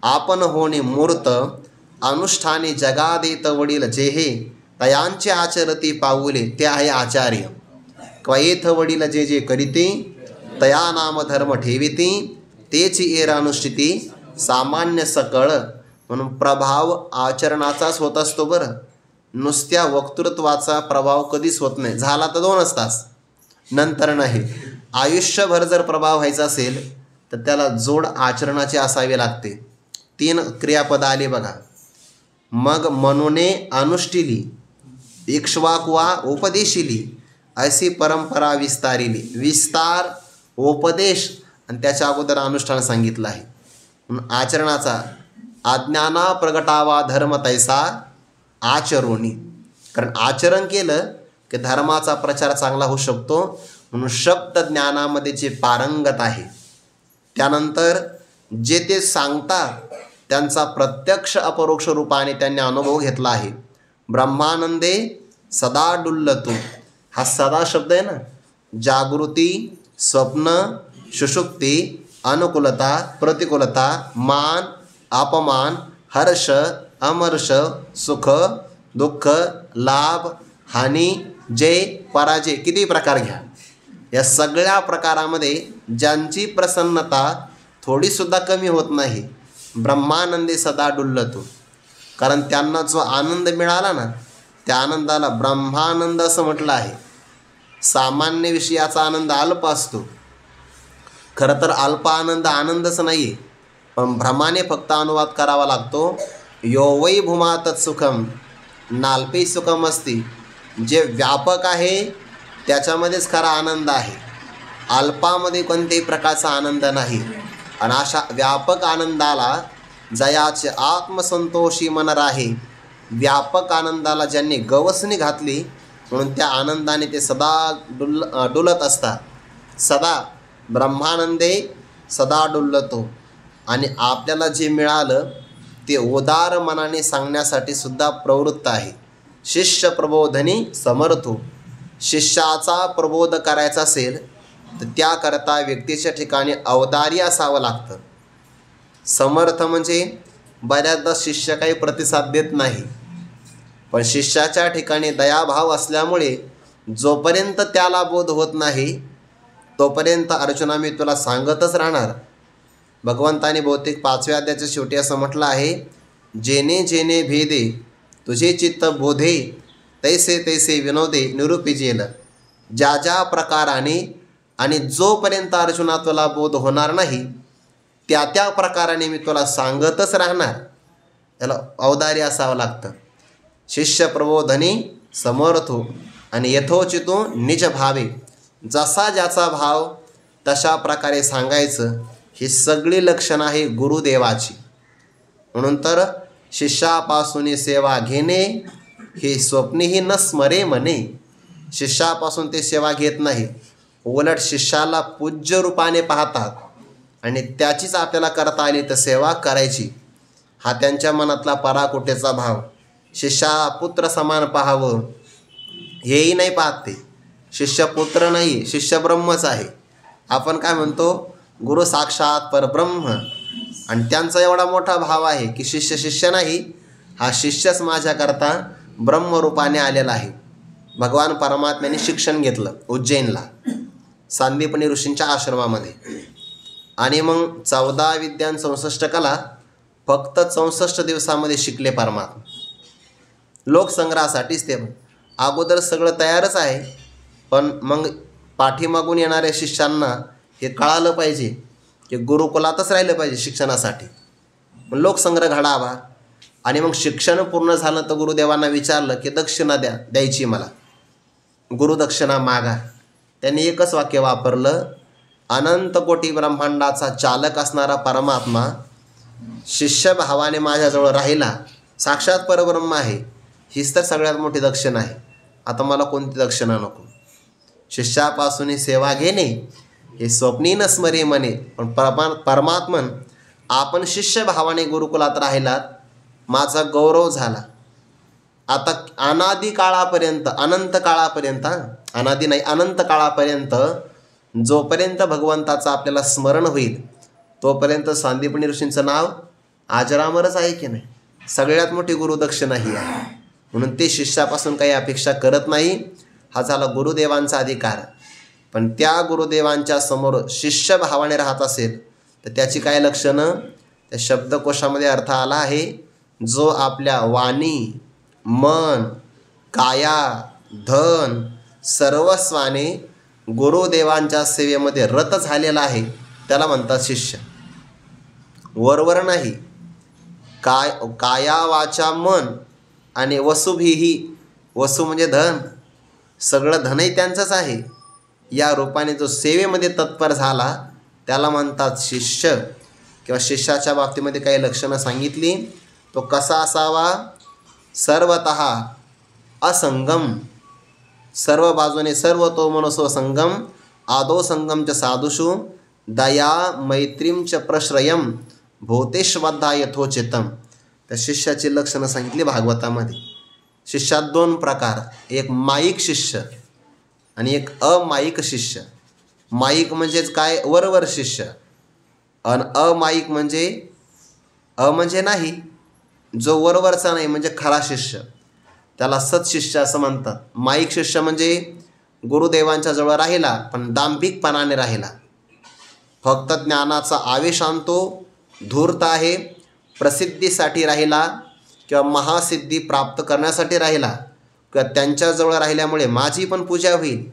आपण होणे मूर्त, अनुष्ठाने जगादेत वडील जेहे, तयांचे आचरती पाऊले ते आहे आचार्य. क्वयेथ वडील जे जे करीते, तया नाम धर्म ठेविती, तेची एरानुष्ठिती सामान्य सकळ. म्हणून प्रभाव आचरणाचाच होत असतो बरं. नुसत्या वक्तृत्वाचा प्रभाव कधीच होत नाही. झाला तर 2च तास, नंतर नाही. आयुष्यभर जर प्रभाव व्हायचा असेल तर त्याला जोड आचरणाचे असावे लागते. 3 क्रियापद आले बघा. मग म्हणूने अनुष्ठिली, इक्ष्वाकुवा उपदेशिली, अशी परंपरा विस्तारिली. विस्तार, उपदेश आणि त्याच्या अगोदर अनुष्ठान सांगितलं आहे. म्हणून आचरणाचा अज्ञाना प्रगटावा धर्म तैसा आचरोनी, कारण आचरण केलं की धर्माचा प्रचार चांगला होऊ शकतो. म्हणून शब्द ज्ञानामध्ये जे पारंगत आहे, त्यानंतर जे ते सांगतात त्यांचा प्रत्यक्ष अपरोक्ष रूपाने त्यांनी अनुभव घेतला आहे. ब्रह्मानंदे सदा डुल्लतो, हा सदा शब्द आहे ना. जागृती, स्वप्न, सुषुप्ती, अनुकूलता, प्रतिकूलता, मान, अपमान, हर्ष, अमर्ष, सुख, दुःख, लाभ, हानी, जय, पराजय, किती प्रकार घ्या. या सगळ्या प्रकारामध्ये ज्यांची प्रसन्नता थोडीसुद्धा कमी होत नाही, ब्रह्मानंदे सदा डुल्लतो, कारण त्यांना जो आनंद मिळाला ना, त्या आनंदाला ब्रह्मानंद असं म्हटलं आहे. सामान्य विषयाचा आनंद अल्प असतो. खरं तर अल्प आनंद आनंदच नाही आहे, पण भ्रमाने फक्त अनुवाद करावा लागतो. यो वै भूमा तत्सुखम नाल्पे सुखम असती, जे व्यापक आहे त्याच्यामध्येच खरा आनंद आहे. अल्पामध्ये कोणत्याही प्रकारचा आनंद नाही. आणि अशा व्यापक आनंदाला जयाचे आत्मसंतोषी मन राहे, व्यापक आनंदाला ज्यांनी गवसणी घातली म्हणून त्या आनंदाने ते सदा डुलत असतात. सदा ब्रह्मानंदे सदा डुल्लतो. आणि आपल्याला जे मिळालं ते उदार मनाने सांगण्यासाठी सुद्धा प्रवृत्त आहे. शिष्य प्रबोधनी समर्थो, शिष्याचा प्रबोध करायचा असेल तर त्याकरता व्यक्तीच्या ठिकाणी औदार्य असावं लागतं. समर्थ म्हणजे बऱ्याचदा शिष्य काही प्रतिसाद देत नाही, पण शिष्याच्या ठिकाणी दयाभाव असल्यामुळे जोपर्यंत त्याला बोध होत नाही तोपर्यंत अर्जुना मी तुला सांगतच राहणार. भगवंताने बहुतेक 5व्या अध्यायाच्या शेवटी असं म्हटलं आहे, जेने जेने भेदे तुझे चित्त बोधे, तैसे तैसे विनोदे निरूपिजेल. ज्या ज्या प्रकाराने आणि जोपर्यंत अर्जुना तुला बोध होणार नाही त्या त्या प्रकाराने मी तुला सांगतच राहणार. याला औदार्य असावं लागतं. शिष्य प्रबोधनी समर्थो आणि यथोचितो निज भावे, जसा ज्याचा भाव तशा प्रकारे सांगायचं. ही सगळी लक्षणं आहे गुरुदेवाची. म्हणून तर शिष्यापासून सेवा घेणे हे स्वप्नेही न स्मरे म्हणे. शिष्यापासून ते सेवा घेत नाही, उलट शिष्याला पूज्य रूपाने पाहतात आणि त्याचीच आपल्याला करता आली तर सेवा करायची. हा त्यांच्या मनातला पराकोटीचा भाव. शिष्या पुत्र समान पाहावं हेही नाही पाहत ते. शिष्य पुत्र नाही, शिष्य ब्रह्मच आहे. आपण काय म्हणतो, गुरु साक्षात परब्रह्म. आणि त्यांचा एवढा मोठा भाव आहे की शिष्य शिष्य नाही, हा शिष्यच माझ्याकरता ब्रह्मरूपाने आलेला आहे. भगवान परमात्म्याने शिक्षण घेतलं उज्जैनला सांदीपनी ऋषींच्या आश्रमामध्ये. आणि मग 14 विद्या 64 कला फक्त 64 दिवसामध्ये शिकले परमात्मा. लोकसंग्रहासाठीच ते अगोदर सगळं तयारच आहे, पण मग पाठीमागून येणाऱ्या शिष्यांना हे कळालं पाहिजे की गुरुकुलातच राहिलं पाहिजे शिक्षणासाठी. मग लोकसंग्रह घडावा. आणि मग शिक्षण पूर्ण झालं तर गुरुदेवांना विचारलं की दक्षिणा द्यायची मला, गुरुदक्षिणा मागा. त्यांनी एकच वाक्य वापरलं, अनंत कोटी ब्रह्मांडाचा चालक असणारा परमात्मा शिष्यभावाने माझ्याजवळ राहिला, साक्षात परब्रह्म आहे, हीच तर सगळ्यात मोठी दक्षिणा आहे. आता मला कोणती दक्षिणा नको. शिष्यापासून सेवा घेणे हे स्वप्नी न स्मरे म्हणे, पण परमात्मन आपण शिष्यभावाने गुरुकुलात राहिलात, माझा गौरव झाला. आता अनादी काळापर्यंत, अनंत काळापर्यंत, अनादी नाही अनंत काळापर्यंत जोपर्यंत भगवंताचं आपल्याला स्मरण होईल तोपर्यंत सांदीपनी ऋषींचं नाव आजरामरच आहे की नाही. सगळ्यात मोठी गुरुदक्षिणा ही आहे. म्हणून ते शिष्यापासून काही अपेक्षा करत नाही. हा झाला गुरुदेवांचा अधिकार. पण त्या गुरुदेवांच्या समोर शिष्य भावाने राहत असेल तर त्याची काय लक्षणं, त्या शब्दकोशामध्ये अर्थ आला आहे, जो आपल्या वाणी, मन, काया, धन सर्वस्वाने गुरुदेवांच्या सेवेमध्ये रत झालेला आहे त्याला म्हणतात शिष्य. वरवर नाही. काया वाचा मन आणि वसुभिही, वसु म्हणजे धन, सगळं धनही त्यांचंच आहे, या रूपाने जो सेवेमध्ये तत्पर झाला त्याला म्हणतात शिष्य. किंवा शिष्याच्या बाबतीमध्ये काही लक्षणं सांगितली. तो कसा असावा, सर्वतः असंगम, सर्व बाजूने सर्व तो मनसो संगम, आदो संगम च साधुषु, दया मैत्रीम च प्रश्रयम, भूतेष्वद्धा यथोचितम. त्या शिष्याची लक्षणं सांगितली भागवतामध्ये. शिष्यात 2 प्रकार, एक माईक शिष्य आणि एक अमाईक शिष्य. माईक म्हणजेच काय, वरवर शिष्य. आणि अमाईक म्हणजे, म्हणजे नाही, जो वरवरचा नाही म्हणजे खरा शिष्य, त्याला सत्शिष्य असं म्हणतात. माईक शिष्य म्हणजे गुरुदेवांच्या जवळ राहिला पण दांभिकपणाने राहिला, फक्त ज्ञानाचा आवेश आणतो, धूर्त आहे, प्रसिद्धीसाठी राहिला किंवा महासिद्धी प्राप्त करण्यासाठी राहिला किंवा त्यांच्याजवळ राहिल्यामुळे माझी पण पूजा होईल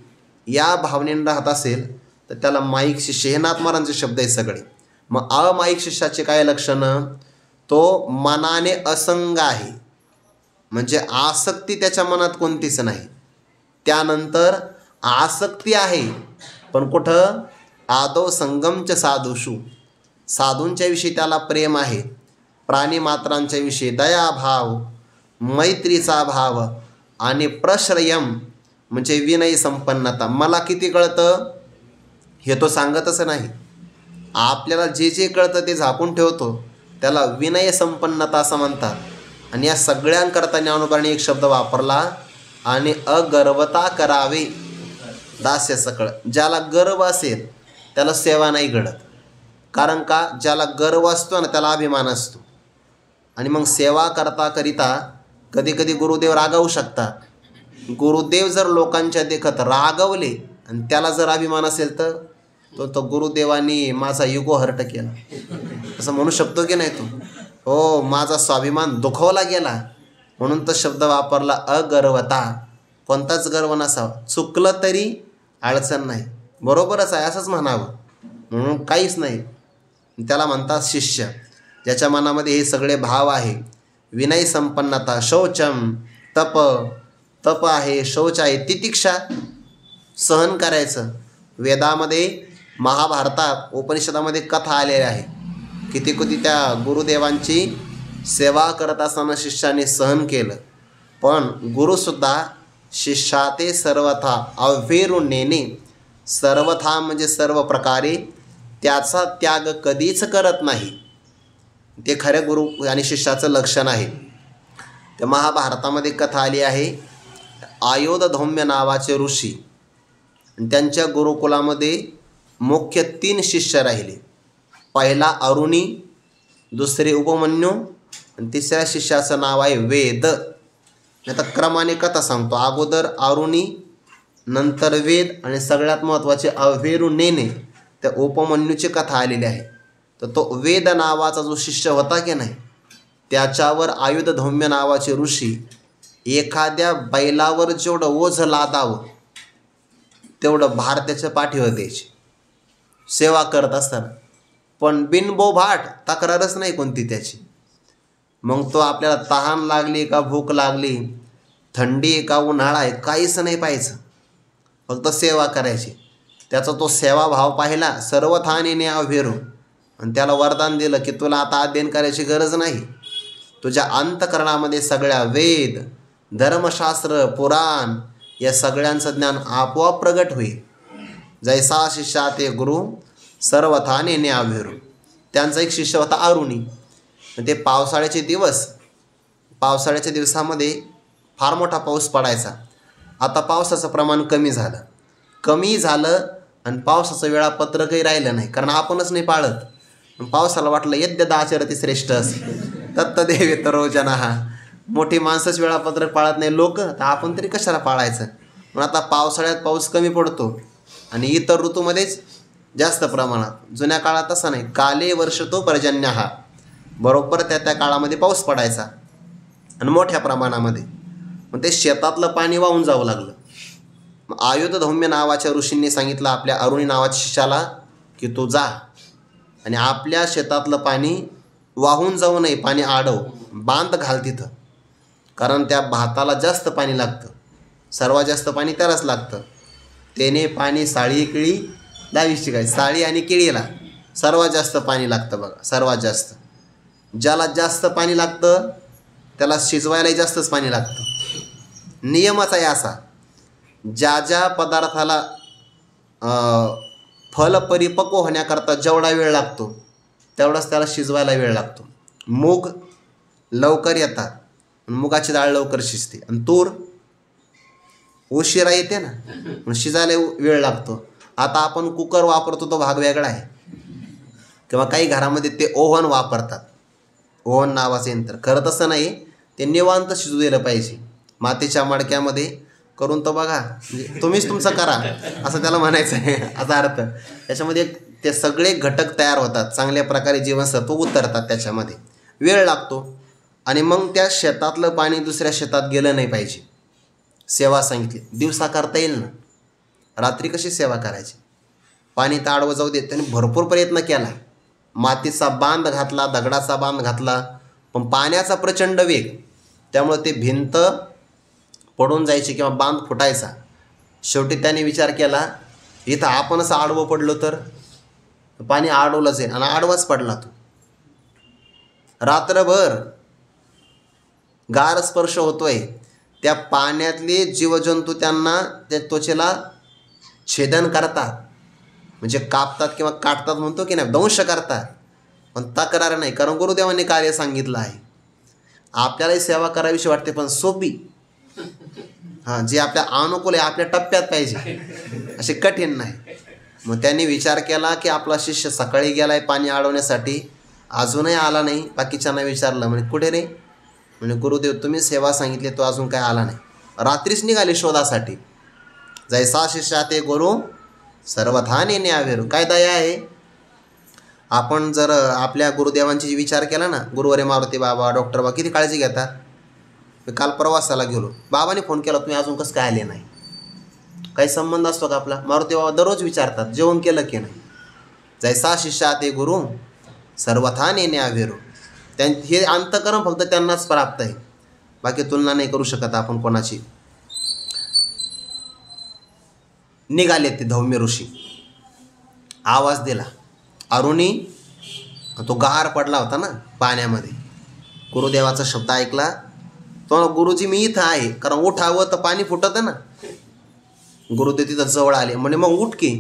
या भावनेने राहत असेल तर त्याला माईक शिष्य. हे नाथमारांचे शब्द आहेत सगळे. मग अमाईक शिष्याचे काय लक्षणं, तो मनाने असंग आहे, म्हणजे आसक्ती त्याच्या मनात कोणतीच नाही. त्यानंतर आसक्ती आहे पण कुठं, आदो संगमच साधुषु, साधूंच्या विषयी त्याला प्रेम आहे, प्राणीमात्रांच्या विषयी दयाभाव, मैत्रीचा भाव आणि प्रश्रयम म्हणजे विनयी संपन्नता. मला किती कळतं हे तो सांगतच नाही, आपल्याला जे जे कळतं ते झाकून ठेवतो, त्याला विनय संपन्नता असं म्हणतात. आणि या सगळ्यांकरता ज्ञानोबाने एक शब्द वापरला, आणि अगर्वता करावे दास्य सकळ. ज्याला गर्व असेल त्याला सेवा नाही घडत, कारण का, ज्याला गर्व असतो ना त्याला अभिमान असतो. आणि मग सेवा करता करिता कधी कधी गुरुदेव रागावू शकतात. गुरुदेव जर लोकांच्या देखत रागवले आणि त्याला जर अभिमान असेल तर तो गुरुदेवांनी माझा युगो हर्ट केला असं म्हणू शकतो की नाही तो. हो, माझा स्वाभिमान दुखवला गेला म्हणून तो शब्द वापरला, अगर्वता. कोणताच गर्व नसावा, चुकलं तरी अडचण नाही, बरोबरच आहे असंच म्हणावं, म्हणून काहीच नाही. त्याला म्हणतात शिष्य, ज्याच्या मनामध्ये हे सगळे भाव आहे. विनय संपन्नता, शौचम, तप आहे, शौच आहे, तितिक्षा सहन करायचं. वेदामध्ये, महाभारतात, उपनिषदामध्ये कथा आलेल्या आहे, किती त्या गुरुदेवांची सेवा करत असताना शिष्याने सहन केलं. पण गुरुसुद्धा शिष्याते सर्वथा अव्हेरून नेणे, सर्वथा म्हणजे सर्व प्रकारे त्याचा त्याग कधीच करत नाही. ते खऱ्या गुरु आणि शिष्याचं लक्षण आहे. त्या महाभारतामध्ये कथा आली आहे, आयोधधौम्य नावाचे ऋषी, त्यांच्या गुरुकुलामध्ये मुख्य 3 शिष्य राहिले. पहिला अरुणी, दुसरे उपमन्यू आणि तिसऱ्या शिष्याचं नाव आहे वेद. आता क्रमाने कथा सांगतो, अगोदर अरुणी, नंतर वेद आणि सगळ्यात महत्त्वाचे अव्हेरू नेणे, त्या उपमन्यूची कथा आलेली आहे. तर तो वेद नावाचा जो शिष्य होता की नाही त्याच्यावर आयुधधौम्य नावाचे ऋषी एखाद्या बैलावर जेवढं ओझं लादावं तेवढं भार त्याच्या पाठीवर द्यायचे सेवा करत असताना, पण बिनबोभाट तक्रारच नाही कोणती त्याची. मग तो आपल्याला तहान लागली का भूक लागली, थंडी का उन्हाळा आहे, काहीच नाही पाहायचं, फक्त सेवा करायची. त्याचा तो सेवाभाव पाहिला, सर्वथाने अभेरू, आणि त्याला वरदान दिलं की तुला आता अध्ययन करायची गरज नाही. तुझ्या अंतकरणामध्ये सगळ्या वेद, धर्मशास्त्र, पुराण या सगळ्यांचं ज्ञान आपोआप प्रगट होईल. जैसा शिष्या ते गुरु सर्वथाने न्यावेरू. त्यांचा एक शिष्य होता अरुणी. ते पावसाळ्याचे दिवस, पावसाळ्याच्या दिवसामध्ये फार मोठा पाऊस पडायचा. आता पावसाचं प्रमाण कमी झालं आणि पावसाचं वेळापत्रकही राहिलं नाही, कारण आपणच नाही पाळत. पावसाला वाटलं यद्य दाचरती श्रेष्ठ तत्तदेवे तरो जनाः. मोठी माणसंच वेळापत्रक पाळत नाही लोक, तर आपण तरी कशाला पाळायचं. पण आता पावसाळ्यात पाऊस कमी पडतो आणि इतर ऋतूमध्येच जास्त प्रमाणात. जुन्या काळात तसं नाही, काले वर्षतो पर्जन्यः, बरोबर त्या काळामध्ये पाऊस पडायचा आणि मोठ्या प्रमाणामध्ये. मग ते शेतातलं पाणी वाहून जावं लागलं. मग आयुधधौम्य नावाच्या ऋषींनी सांगितलं आपल्या अरुणी नावाच्या शिष्याला की तू जा आणि आपल्या शेतातलं पाणी वाहून जाऊ नये, पाणी आडव, बांध घाल तिथं, कारण त्या भाताला जास्त पाणी लागतं, सर्वात जास्त पाणी त्यालाच लागतं. त्याने पाणी साळी केळी लावीची काय, साळी आणि केळीला सर्वात जास्त पाणी लागतं बघा, सर्वात जास्त. ज्याला जास्त पाणी लागतं त्याला शिजवायलाही जास्तच पाणी लागतं. नियमच आहे असा, ज्या ज्या पदार्थाला फल परिपक्व होण्याकरता जेवढा वेळ लागतो तेवढाच त्याला शिजवायला वेळ लागतो. मूग लवकर येतात, मुगाची डाळ लवकर शिजते, आणि तूर उशिरा येते ना, पण शिजायला वेळ लागतो. आता आपण कुकर वापरतो तो भाग वेगळा आहे, किंवा काही घरामध्ये ते ओव्हन वापरतात, ओव्हन नावाचं यंत्र. खरं तसं नाही, ते निवांत शिजू दिलं पाहिजे. मातीच्या मडक्यामध्ये करून तो बघा, म्हणजे तुम्हीच तुमचं करा असं त्याला म्हणायचं आहे, असा अर्थ. त्याच्यामध्ये ते सगळे घटक तयार होतात, चांगल्या प्रकारे जीवनसत्व उतरतात त्याच्यामध्ये, वेळ लागतो. आणि मग त्या शेतातलं पाणी दुसऱ्या शेतात गेलं नाही पाहिजे. सेवा सांगितली, दिवसा करता येईल ना, रात्री कशी सेवा करायची. पाणी तर आडवं जाऊ देत. त्याने भरपूर प्रयत्न केला, मातीचा बांध घातला, दगडाचा बांध घातला, पण पाण्याचा प्रचंड वेग, त्यामुळे ते भिंत पडून जायची किंवा बांध फुटायचा. शेवटी त्याने विचार केला, इथं आपणच आडवं पडलो तर पाणी आडवलंच आहे, आणि आडवाच पडला तो. रात्रभर गार स्पर्श होतोय, त्या पाण्यातले जीवजंतू त्यांना त्या त्वचेला छेदन करतात, म्हणजे कापतात किंवा काटतात म्हणतो की नाही, दंश करतात, पण तक्रार नाही, कारण गुरुदेवांनी कार्य सांगितलं आहे. आपल्यालाही सेवा करावीशी वाटते, पण सोपी, हां, जे आपल्या अनुकूल आहे, आपल्या टप्प्यात पाहिजे, असे कठीण नाही. मग त्यांनी विचार केला की आपला शिष्य सकाळी गेला आहे पाणी अडवण्यासाठी, अजूनही आला नाही. बाकीच्यांना विचारलं, म्हणजे कुठे रे, म्हणजे गुरुदेव तुम्ही सेवा सांगितली, तो अजून काय आला नाही. रात्रीच निघाले शोधासाठी. जैसा शिष्या ते गुरु सर्वथाने न्यावेरू. काय दया आहे. आपण जर आपल्या गुरुदेवांची विचार केला ना, गुरुवरे मारुती बाबा, डॉक्टर बाबा किती काळजी घेतात. मी काल प्रवासाला गेलो, बाबाने फोन केला, तुम्ही अजून कसं काय आले नाही. काही संबंध असतो का आपला. मारुती बाबा दररोज विचारतात, जेवण केलं की नाही. जैसा शिष्या ते गुरु सर्वथाने न्यावेरू. हे अंतकरण फक्त त्यांनाच प्राप्त आहे, बाकी तुलना नाही करू शकत आपण कोणाची. निघाले ते धौम्य ऋषी, आवाज दिला. अरुणी तो गार पडला होता ना पाण्यामध्ये, गुरुदेवाचा शब्द ऐकला तो, गुरुजी मी इथं आहे, कारण उठावं तर पाणी फुटतं ना. गुरुदेव तिथं जवळ आले, म्हणे मग उठ की.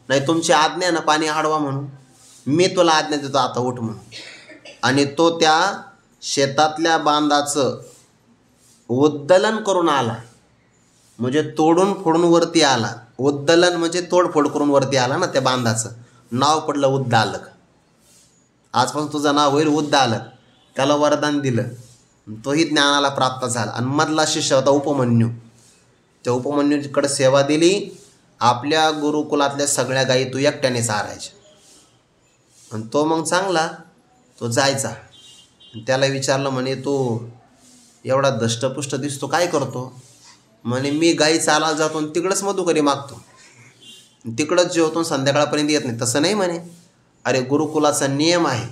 नाही, तुमची आज्ञा ना पाणी अडवा म्हणून, मी तुला आज्ञा देतो, आता उठ म्हणून. आणि तो त्या शेतातल्या बांधाचं उद्दलन करून आला, म्हणजे तोडून फोडून वरती आला. उद्दलन म्हणजे तोडफोड करून वरती आला ना, त्या बांधाचं नाव पडलं उद्दालक. आजपासून तुझं नाव होईल उद्दालक. त्याला वरदान दिलं, तोही ज्ञानाला प्राप्त झाला. आणि मधला शिष्य होता उपमन्यू. त्या उपमन्यूकडे सेवा दिली. आपल्या गुरुकुलातल्या सगळ्या गायी तू एकट्याने चारायच्या, आणि तो मग चांगला, तो जायचा त्याला विचारलं, म्हणे तो एवढा दष्टपुष्ट दिसतो, काय करतो? म्हणे मी गाई चालायला जातो आणि तिकडंच मधुकरी मागतो, तिकडंच जेवतो, संध्याकाळपर्यंत येत नाही. तसं नाही म्हणे. अरे गुरुकुलाचा नियम आहे,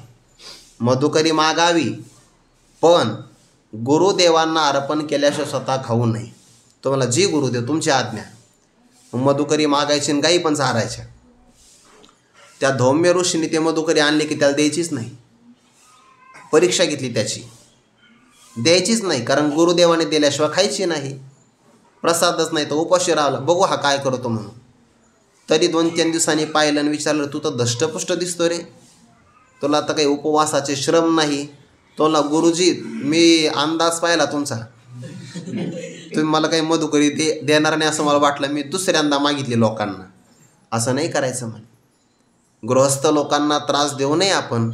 मधुकरी मागावी, पण गुरुदेवांना अर्पण केल्याशिवाय स्वतः खाऊ नये. तुम्हाला जी गुरुदेव तुमची आज्ञा. मधुकरी मागायची आणि गाई पण चारायच्या. त्या धौम्य ऋषीने ते मधुकरी आणले की त्याला द्यायचीच नाही. परीक्षा घेतली त्याची, द्यायचीच नाही, कारण गुरुदेवाने दिल्याशिवाय खायची नाही. प्रसादच नाही तर उपाशी राहिला. बघू हा काय करतो म्हणून. तरी 2-3 दिवसांनी पाहिलं आणि विचारलं, तू तर दष्टपुष्ट दिसतो रे, तुला तर काही उपवासाचे श्रम नाही. तुला गुरुजी मी अंदाज पाहिला तुमचा, तुम्ही मला काही मधुकरी देणार नाही असं मला वाटलं, मी दुसऱ्यांदा मागितली लोकांना. असं नाही करायचं म्हणे. गृहस्थ लोकांना त्रास देऊ नये आपण.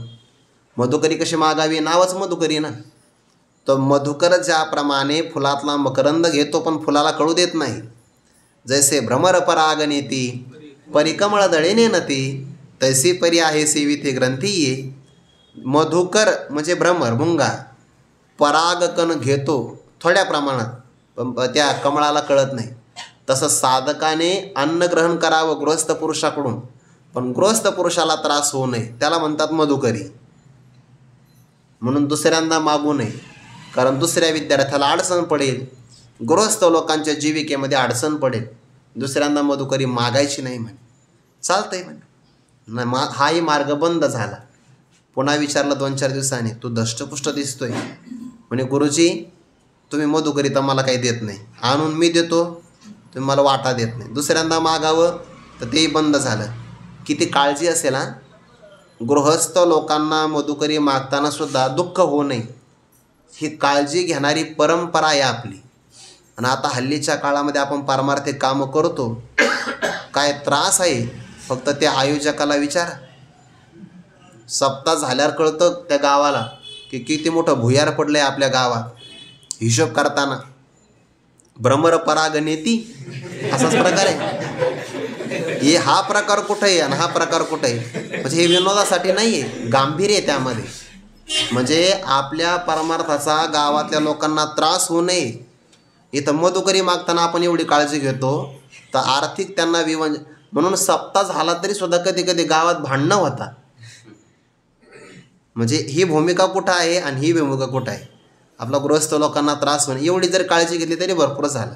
मधुकरी कशी मागावी? नावच मधुकरी ना. तो मधुकर ज्याप्रमाणे फुलातला मकरंद घेतो पण फुलाला कळू देत नाही, जैसे भ्रमर पराग नेती परिकमळ दळे नेनती, तैसी परी आहे सेविते ग्रंथी ये. मधुकर म्हणजे भ्रमर, मुंगा, परागकण घेतो थोड्या प्रमाणात, पण त्या कमळाला कळत नाही. तसं साधकाने अन्न ग्रहण करावं गृहस्थ पुरुषाकडून, पण गृहस्थ पुरुषाला त्रास होऊ नये, त्याला म्हणतात मधुकरी. म्हणून दुसऱ्यांदा मागू नये, कारण दुसऱ्या विद्यार्थ्याला अडचण पडेल, गृहस्थ लोकांच्या जीविकेमध्ये अडचण पडेल. दुसऱ्यांदा मधुकरी मागायची नाही म्हणे. चालतंय म्हणे. हाही मार्ग बंद झाला. पुन्हा विचारलं 2-4 दिवसांनी, तू दष्टपुष्ट दिसतोय. म्हणे गुरुजी तुम्ही मधुकरी तर मला काही देत नाही, आणून मी देतो, तुम्ही मला वाटा देत नाही. दुसऱ्यांदा मागावं तर तेही बंद झालं. किती काळजी असेल हा. गृहस्थ लोकांना मधुकरी मागताना सुद्धा दुःख होऊ नये ही काळजी घेणारी परंपरा आहे आपली. आणि आता हल्लीच्या काळामध्ये आपण पारमार्थिक कामं करतो, काय त्रास आहे फक्त त्या आयोजकाला विचारा. सप्ताह झाल्यावर कळतं त्या गावाला की किती मोठं भुयार पडलं आहे आपल्या गावात. हिशोब करताना भ्रमर पराग नेती असाच प्रकार आहे. हे हा प्रकार कुठे आहे आणि हा प्रकार कुठे आहे, म्हणजे हे विनोदासाठी नाही आहे, गांभीर्य आहे त्यामध्ये. म्हणजे आपल्या परमार्थाचा गावातल्या लोकांना त्रास होऊ नये. इथं मधुकरी मागताना आपण एवढी काळजी घेतो तर आर्थिक त्यांना म्हणून सप्ताह झाला तरी सुद्धा कधी कधी गावात भांडणं होतात. म्हणजे ही भूमिका कुठं आहे आणि ही भूमिका कुठं आहे. आपला गृहस्थ लोकांना त्रास होणे एवढी जर काळजी घेतली तरी भरपूर झालं.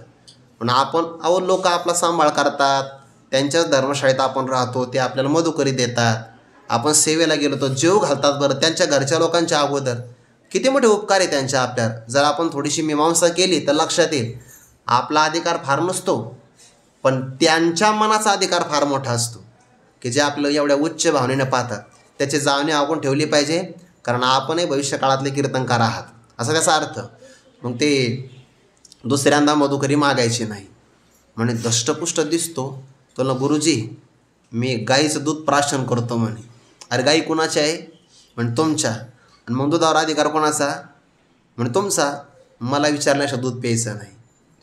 पण आपण लोक आपला सांभाळ करतात, त्यांच्याच धर्मशाळेत आपण राहतो, ते आपल्याला मधुकरी देतात, आपण सेवेला गेलो तर जेव घालतात. बरं, त्यांच्या घरच्या लोकांच्या अगोदर किती मोठे उपकार आहे त्यांच्या आपल्यावर. जर आपण थोडीशी मीमांसा केली तर लक्षात येईल आपला अधिकार फार नसतो, पण त्यांच्या मनाचा अधिकार फार मोठा असतो की जे आपलं एवढ्या उच्च भावनेने पाहतात. त्याची जाणीव आपण ठेवली पाहिजे, कारण आपणही भविष्यकाळातले कीर्तनकार आहात असा त्याचा अर्थ. मग ते दुसऱ्यांदा मधुकरी मागायची नाही. म्हणे दष्टपुष्ट दिसतो, तुला गुरुजी मी गाईचं दूध प्राशन करतो म्हणे. अरे गाई कुणाची आहे? म्हणे तुमच्या. आणि मग दुधावर अधिकार कोणाचा? म्हणे तुमचा. मला विचारल्याशिवाय दूध प्यायचं नाही.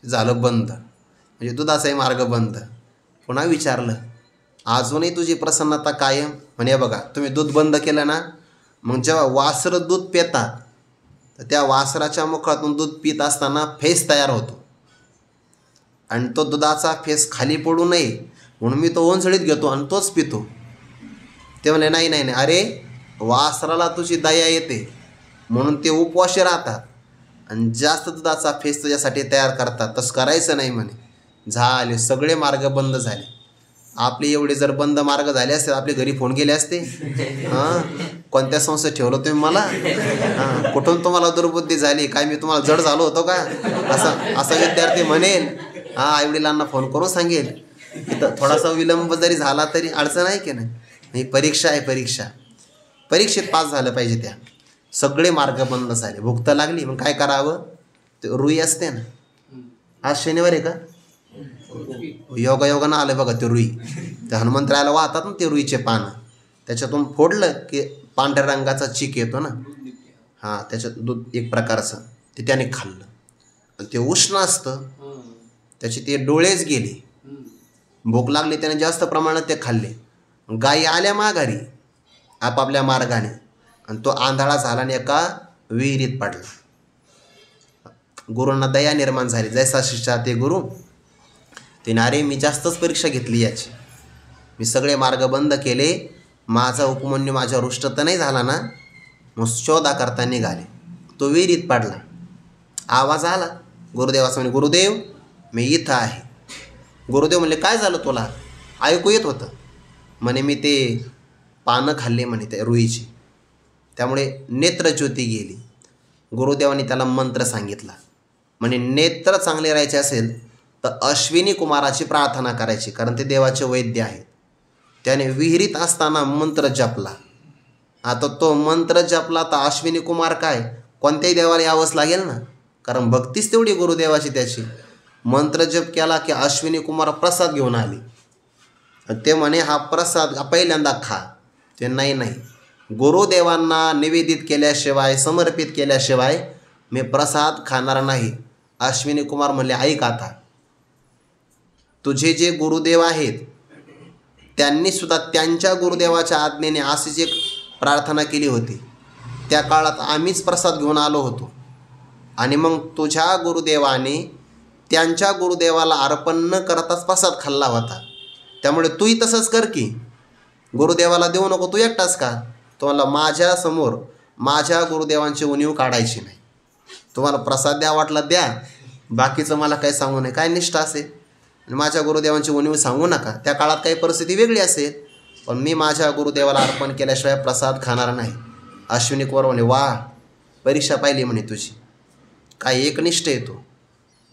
झालं बंद, म्हणजे दुधाचाही मार्ग बंद. पुन्हा विचारलं, अजूनही तुझी प्रसन्नता कायम? म्हणे बघा, तुम्ही दूध बंद केलं ना, मग जेव्हा वासरं दूध पितात तर त्या वासराच्या मुखातून दूध पित असताना फेस तयार होतो, आणि तो दुधाचा फेस खाली पडू नये म्हणून मी तो ओंजळीत घेतो आणि तोच पितो. ते म्हणले नाही नाही नाही, अरे वासराला तुझी दया येते म्हणून ते उपवाशी राहतात आणि जास्त दुधाचा फेस तुझ्यासाठी तयार करतात. तसं करायचं नाही म्हणे. झाले सगळे मार्ग बंद झाले. आपले एवढे जर बंद मार्ग झाले असते आपले घरी फोन गेले असते, हां कोणत्या संस्थेत ठेवलं तुम्ही मला, हां कुठून तुम्हाला दुर्बुद्धी झाली, काय मी तुम्हाला जड झालो होतो का, असा विद्यार्थी म्हणेल. हां आईवडिलांना फोन करून सांगेल. इथं थोडासा विलंब जरी झाला तरी अडचण आहे की नाही. ही परीक्षा आहे, परीक्षेत पास झालं पाहिजे. त्या सगळे मार्ग बंद झाले. भुक्त लागली, मग काय करावं? ते रुई असते ना, आज शनिवार आहे का, योगायोगानं आलं बघा ते रुई. ते हनुमंतरायाला वाहतात ना ते रुईचे पानं, त्याच्यातून फोडलं की पांढऱ्या रंगाचा चीक येतो ना, हां त्याच्यात दूध एक प्रकारचं, ते त्याने खाल्लं. आणि ते उष्ण असतं, त्याचे ते डोळेच गेले. भूक लागली त्याने जास्त प्रमाणात ते खाल्ले. गायी आल्या माघारी आपापल्या मार्गाने, आणि तो आंधळा झाला आणि एका विहिरीत पडला. गुरूंना दया निर्माण झाली. जैसा शिष्या ते गुरु. त्याने अरे मी जास्तच परीक्षा घेतली याची, मी सगळे मार्ग बंद केले, माझा उपमन्यू माझ्या रुष्ट तर नाही झाला ना. मग शोधा करता निघाले. तो विहिरीत पडला. आवाज आला गुरुदेवाचा. म्हणे गुरुदेव मी इथं आहे. गुरुदेव म्हणले काय झालं तुला? ऐकू येत होतं. म्हणे मी ते पानं खाल्ले म्हणे त्या रुईची, त्यामुळे नेत्रज्योती गेली. गुरुदेवांनी त्याला मंत्र सांगितला. म्हणे नेत्र चांगले राहायचे असेल तर अश्विनी कुमाराची प्रार्थना करायची, कारण ते देवाचे वैद्य आहेत. त्याने विहिरीत असताना मंत्र जपला. आता तो मंत्र जपला तर अश्विनी कुमार काय कोणत्याही देवाला यावंच लागेल ना, कारण भक्तीच तेवढी गुरुदेवाची त्याची. मंत्र जप केला की अश्विनी कुमार प्रसाद घेऊन आले. ते म्हणे हा प्रसाद पहिल्यांदा खा. ते नाही, गुरुदेवांना निवेदित केल्याशिवाय, समर्पित केल्याशिवाय मी प्रसाद खाणार नाही. अश्विनी कुमार म्हणले ऐक आता, तुझे जे गुरुदेव आहेत त्यांनी सुद्धा त्यांच्या गुरुदेवाच्या आज्ञेने अशीच एक प्रार्थना केली होती. त्या काळात आम्हीच प्रसाद घेऊन आलो होतो, आणि मग तुझ्या गुरुदेवाने त्यांच्या गुरुदेवाला अर्पण न करताच प्रसाद खाल्ला होता. त्यामुळे तूही तसंच कर की, गुरुदेवाला देऊ नको, तू एकटाच का. तुम्हाला माझ्यासमोर माझ्या गुरुदेवांची उणीव काढायची नाही. तुम्हाला प्रसाद द्या वाटला द्या, बाकीचं मला काही सांगू नये. काय निष्ठा असेल, आणि माझ्या गुरुदेवांची उणीव सांगू नका. त्या काळात काही परिस्थिती वेगळी असेल, पण मी माझ्या गुरुदेवाला अर्पण केल्याशिवाय प्रसाद खाणार नाही. अश्विनी कुमार म्हणे वा, परीक्षा पाहिली म्हणे तुझी, काय एकनिष्ठ येतो.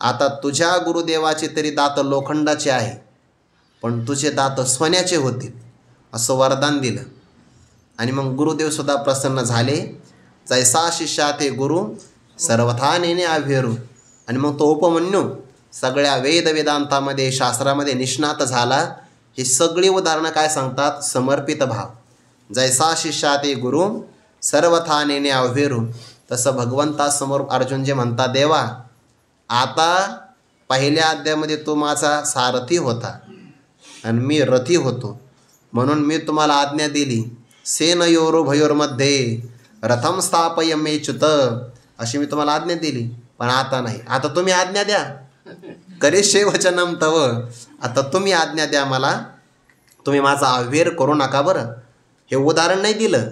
आता तुझ्या गुरुदेवाचे तरी दात लोखंडाचे आहे, पण तुझे दात सोन्याचे होतील असं वरदान दिलं. आणि मग गुरुदेवसुद्धा प्रसन्न झाले. जैसा शिष्या ते गुरु सर्वथा नेणे अभेरू. आणि मग तो उपमन्यू सगळ्या वेदांतामध्ये शास्त्रामध्ये निष्णात झाला. ही सगळी उदाहरणं काय सांगतात? समर्पित भाव. जैसा शिष्या ते गुरु सर्वथा नेणे अभेरू. तसं भगवंतासमोर अर्जुन जे म्हणतात, देवा आता पहिल्या अध्यायामध्ये तो माझा सारथी होता आणि मी रथी होतो, म्हणून मी तुम्हाला आज्ञा दिली, सेनयोरुभयोर्मध्ये रथम स्थापयमेच्युत, अशी मी तुम्हाला आज्ञा दिली. पण आता नाही, आता तुम्ही आज्ञा द्या. करिष्ये वचनम तव, आता तुम्ही आज्ञा द्या मला, तुम्ही माझा अव्हेर करू नका. बरं, हे उदाहरण नाही दिलं,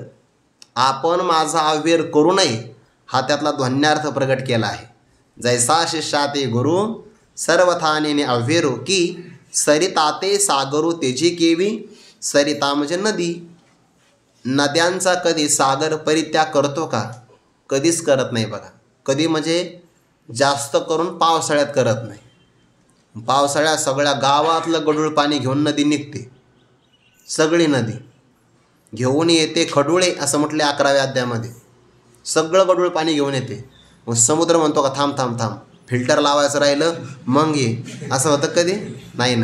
आपण माझा अव्हेर करू नये हा त्यातला ध्वन्यार्थ प्रगट केला आहे. जैसा शिष्या ते गुरु सर्वथा नेणे अव्हेरू, की सरिता ते सागरू तेजी केवी. सरिता म्हणजे नदी. नद्यांचा कधी सागर परित्याग करतो का? कधीच करत नाही बघा. कधी म्हणजे जास्त करून पावसाळ्यात करत नाही. पावसाळ्यात सगळ्या गावातलं गढूळ पाणी घेऊन नदी निघते. सगळी नदी घेऊन येते खडुळे, असं म्हटले 11व्या अध्यायामध्ये. सगळं गढूळ पाणी घेऊन येते. मग समुद्र म्हणतो का थांब थांब थांब, फिल्टर लावायचं राहिलं मग ये, असं होतं कधी? नाही.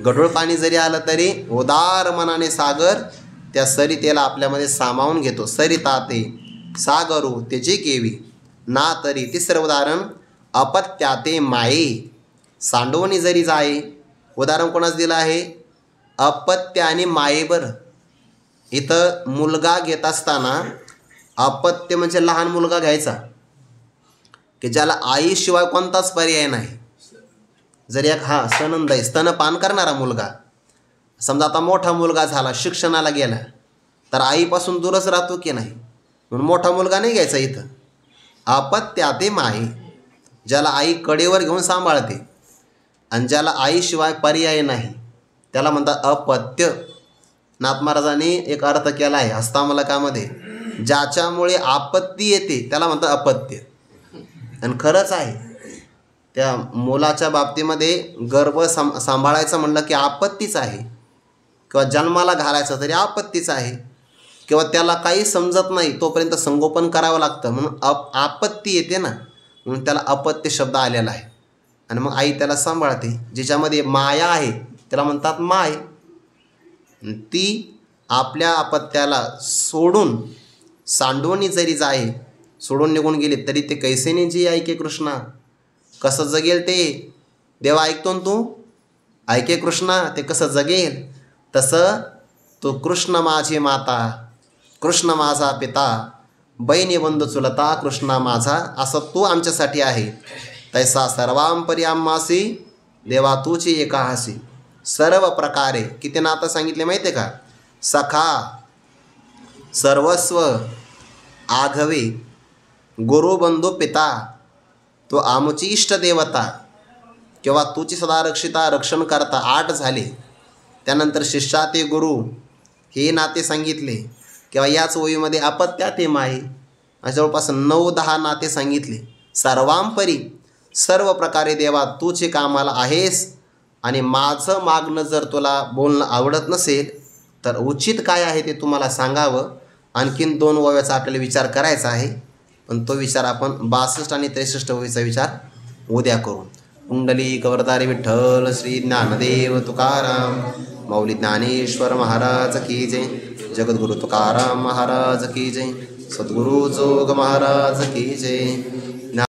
गढूळ पाणी जरी आलं तरी उदार मनाने सागर त्या सरितेला आपल्यामध्ये सामावून घेतो. सरिता ते सागरू तेजे केवी ना तरी. तिसरं उदाहरण अपत्या ते माये, सांडवणी जरी जाये. उदाहरण कोणाचं दिलं आहे? अपत्य आणि मायेवर. इथं मुलगा घेत असताना अपत्य म्हणजे लहान मुलगा घ्यायचा की ज्याला आईशिवाय कोणताच पर्याय नाही. जरी एक स्तनंद आहे, स्तनपान करणारा मुलगा. समजा आता मोठा मुलगा झाला, शिक्षणाला गेला, तर आईपासून दूरच राहतो की नाही, म्हणून मोठा मुलगा नाही घ्यायचा. इथं अपत्या ते माये, ज्याला आई कडेवर घेऊन सांभाळते आणि ज्याला आईशिवाय पर्याय नाही त्याला म्हणतात अपत्य. नाथ महाराजांनी एक अर्थ केला आहे हस्तामलकामध्ये, ज्याच्यामुळे आपत्ती येते त्याला म्हणतात अपत्य. आणि खरंच आहे, त्या मुलाच्या बाबतीमध्ये गर्भ सांभाळायचं म्हणलं की आपत्तीच आहे, किंवा जन्माला घालायचं तरी आपत्तीच आहे, किंवा त्याला काही समजत नाही तोपर्यंत संगोपन करावं लागतं, म्हणून आपत्ती येते ना, म्हणून त्याला अपत्य शब्द आलेला आहे. आणि मग आई त्याला सांभाळते. जिच्यामध्ये माया आहे त्याला म्हणतात माय. ती आपल्या अपत्याला सोडून सांडवणी जरी जाय, सोडून निघून गेली तरी ते कैसेने जी ऐके कृष्णा. कसं जगेल ते देवा ऐकतो ना तू, ऐके कृष्णा ते कसं जगेल. तसं तो कृष्ण माझी माता, कृष्ण माझा पिता, बहिणी बंधू चुलता कृष्णा माझा, असं तू आमच्यासाठी आहे. तैसा सर्वांपरी आम्हासी देवा तूची एका हासी. सर्व प्रकारे किती नातं सांगितले माहिती आहे का? सखा, सर्वस्व, आघवे, गुरुबंधू पिता, तो आमची इष्ट देवता किंवा तुची सदा रक्षिता रक्षण करता 8 झाले. त्यानंतर शिष्या ते गुरु हे नाते सांगितले किंवा याच ओळीमध्ये अपत्यात हे माई, जवळपास 9-10 नाते सांगितले. सर्वांपरी सर्व प्रकारे देवा तूचे कामाला आहेस. आणि माझं मागणं जर तुला बोलणं आवडत नसेल तर उचित काय आहे ते तुम्हाला सांगावं. आणखीन 2 ओव्याचा आपल्याला विचार करायचा आहे, पण तो विचार आपण 62 आणि 63 ओवीचा विचार उद्या करू. कुंडली कवरदारी विठ्ठल श्री ज्ञानदेव तुकाराम मौली ज्ञानेश्वर महाराज की जय. जगद्गुरु तुकाराम महाराज की जय. सद्गुरु जोग महाराज की जय.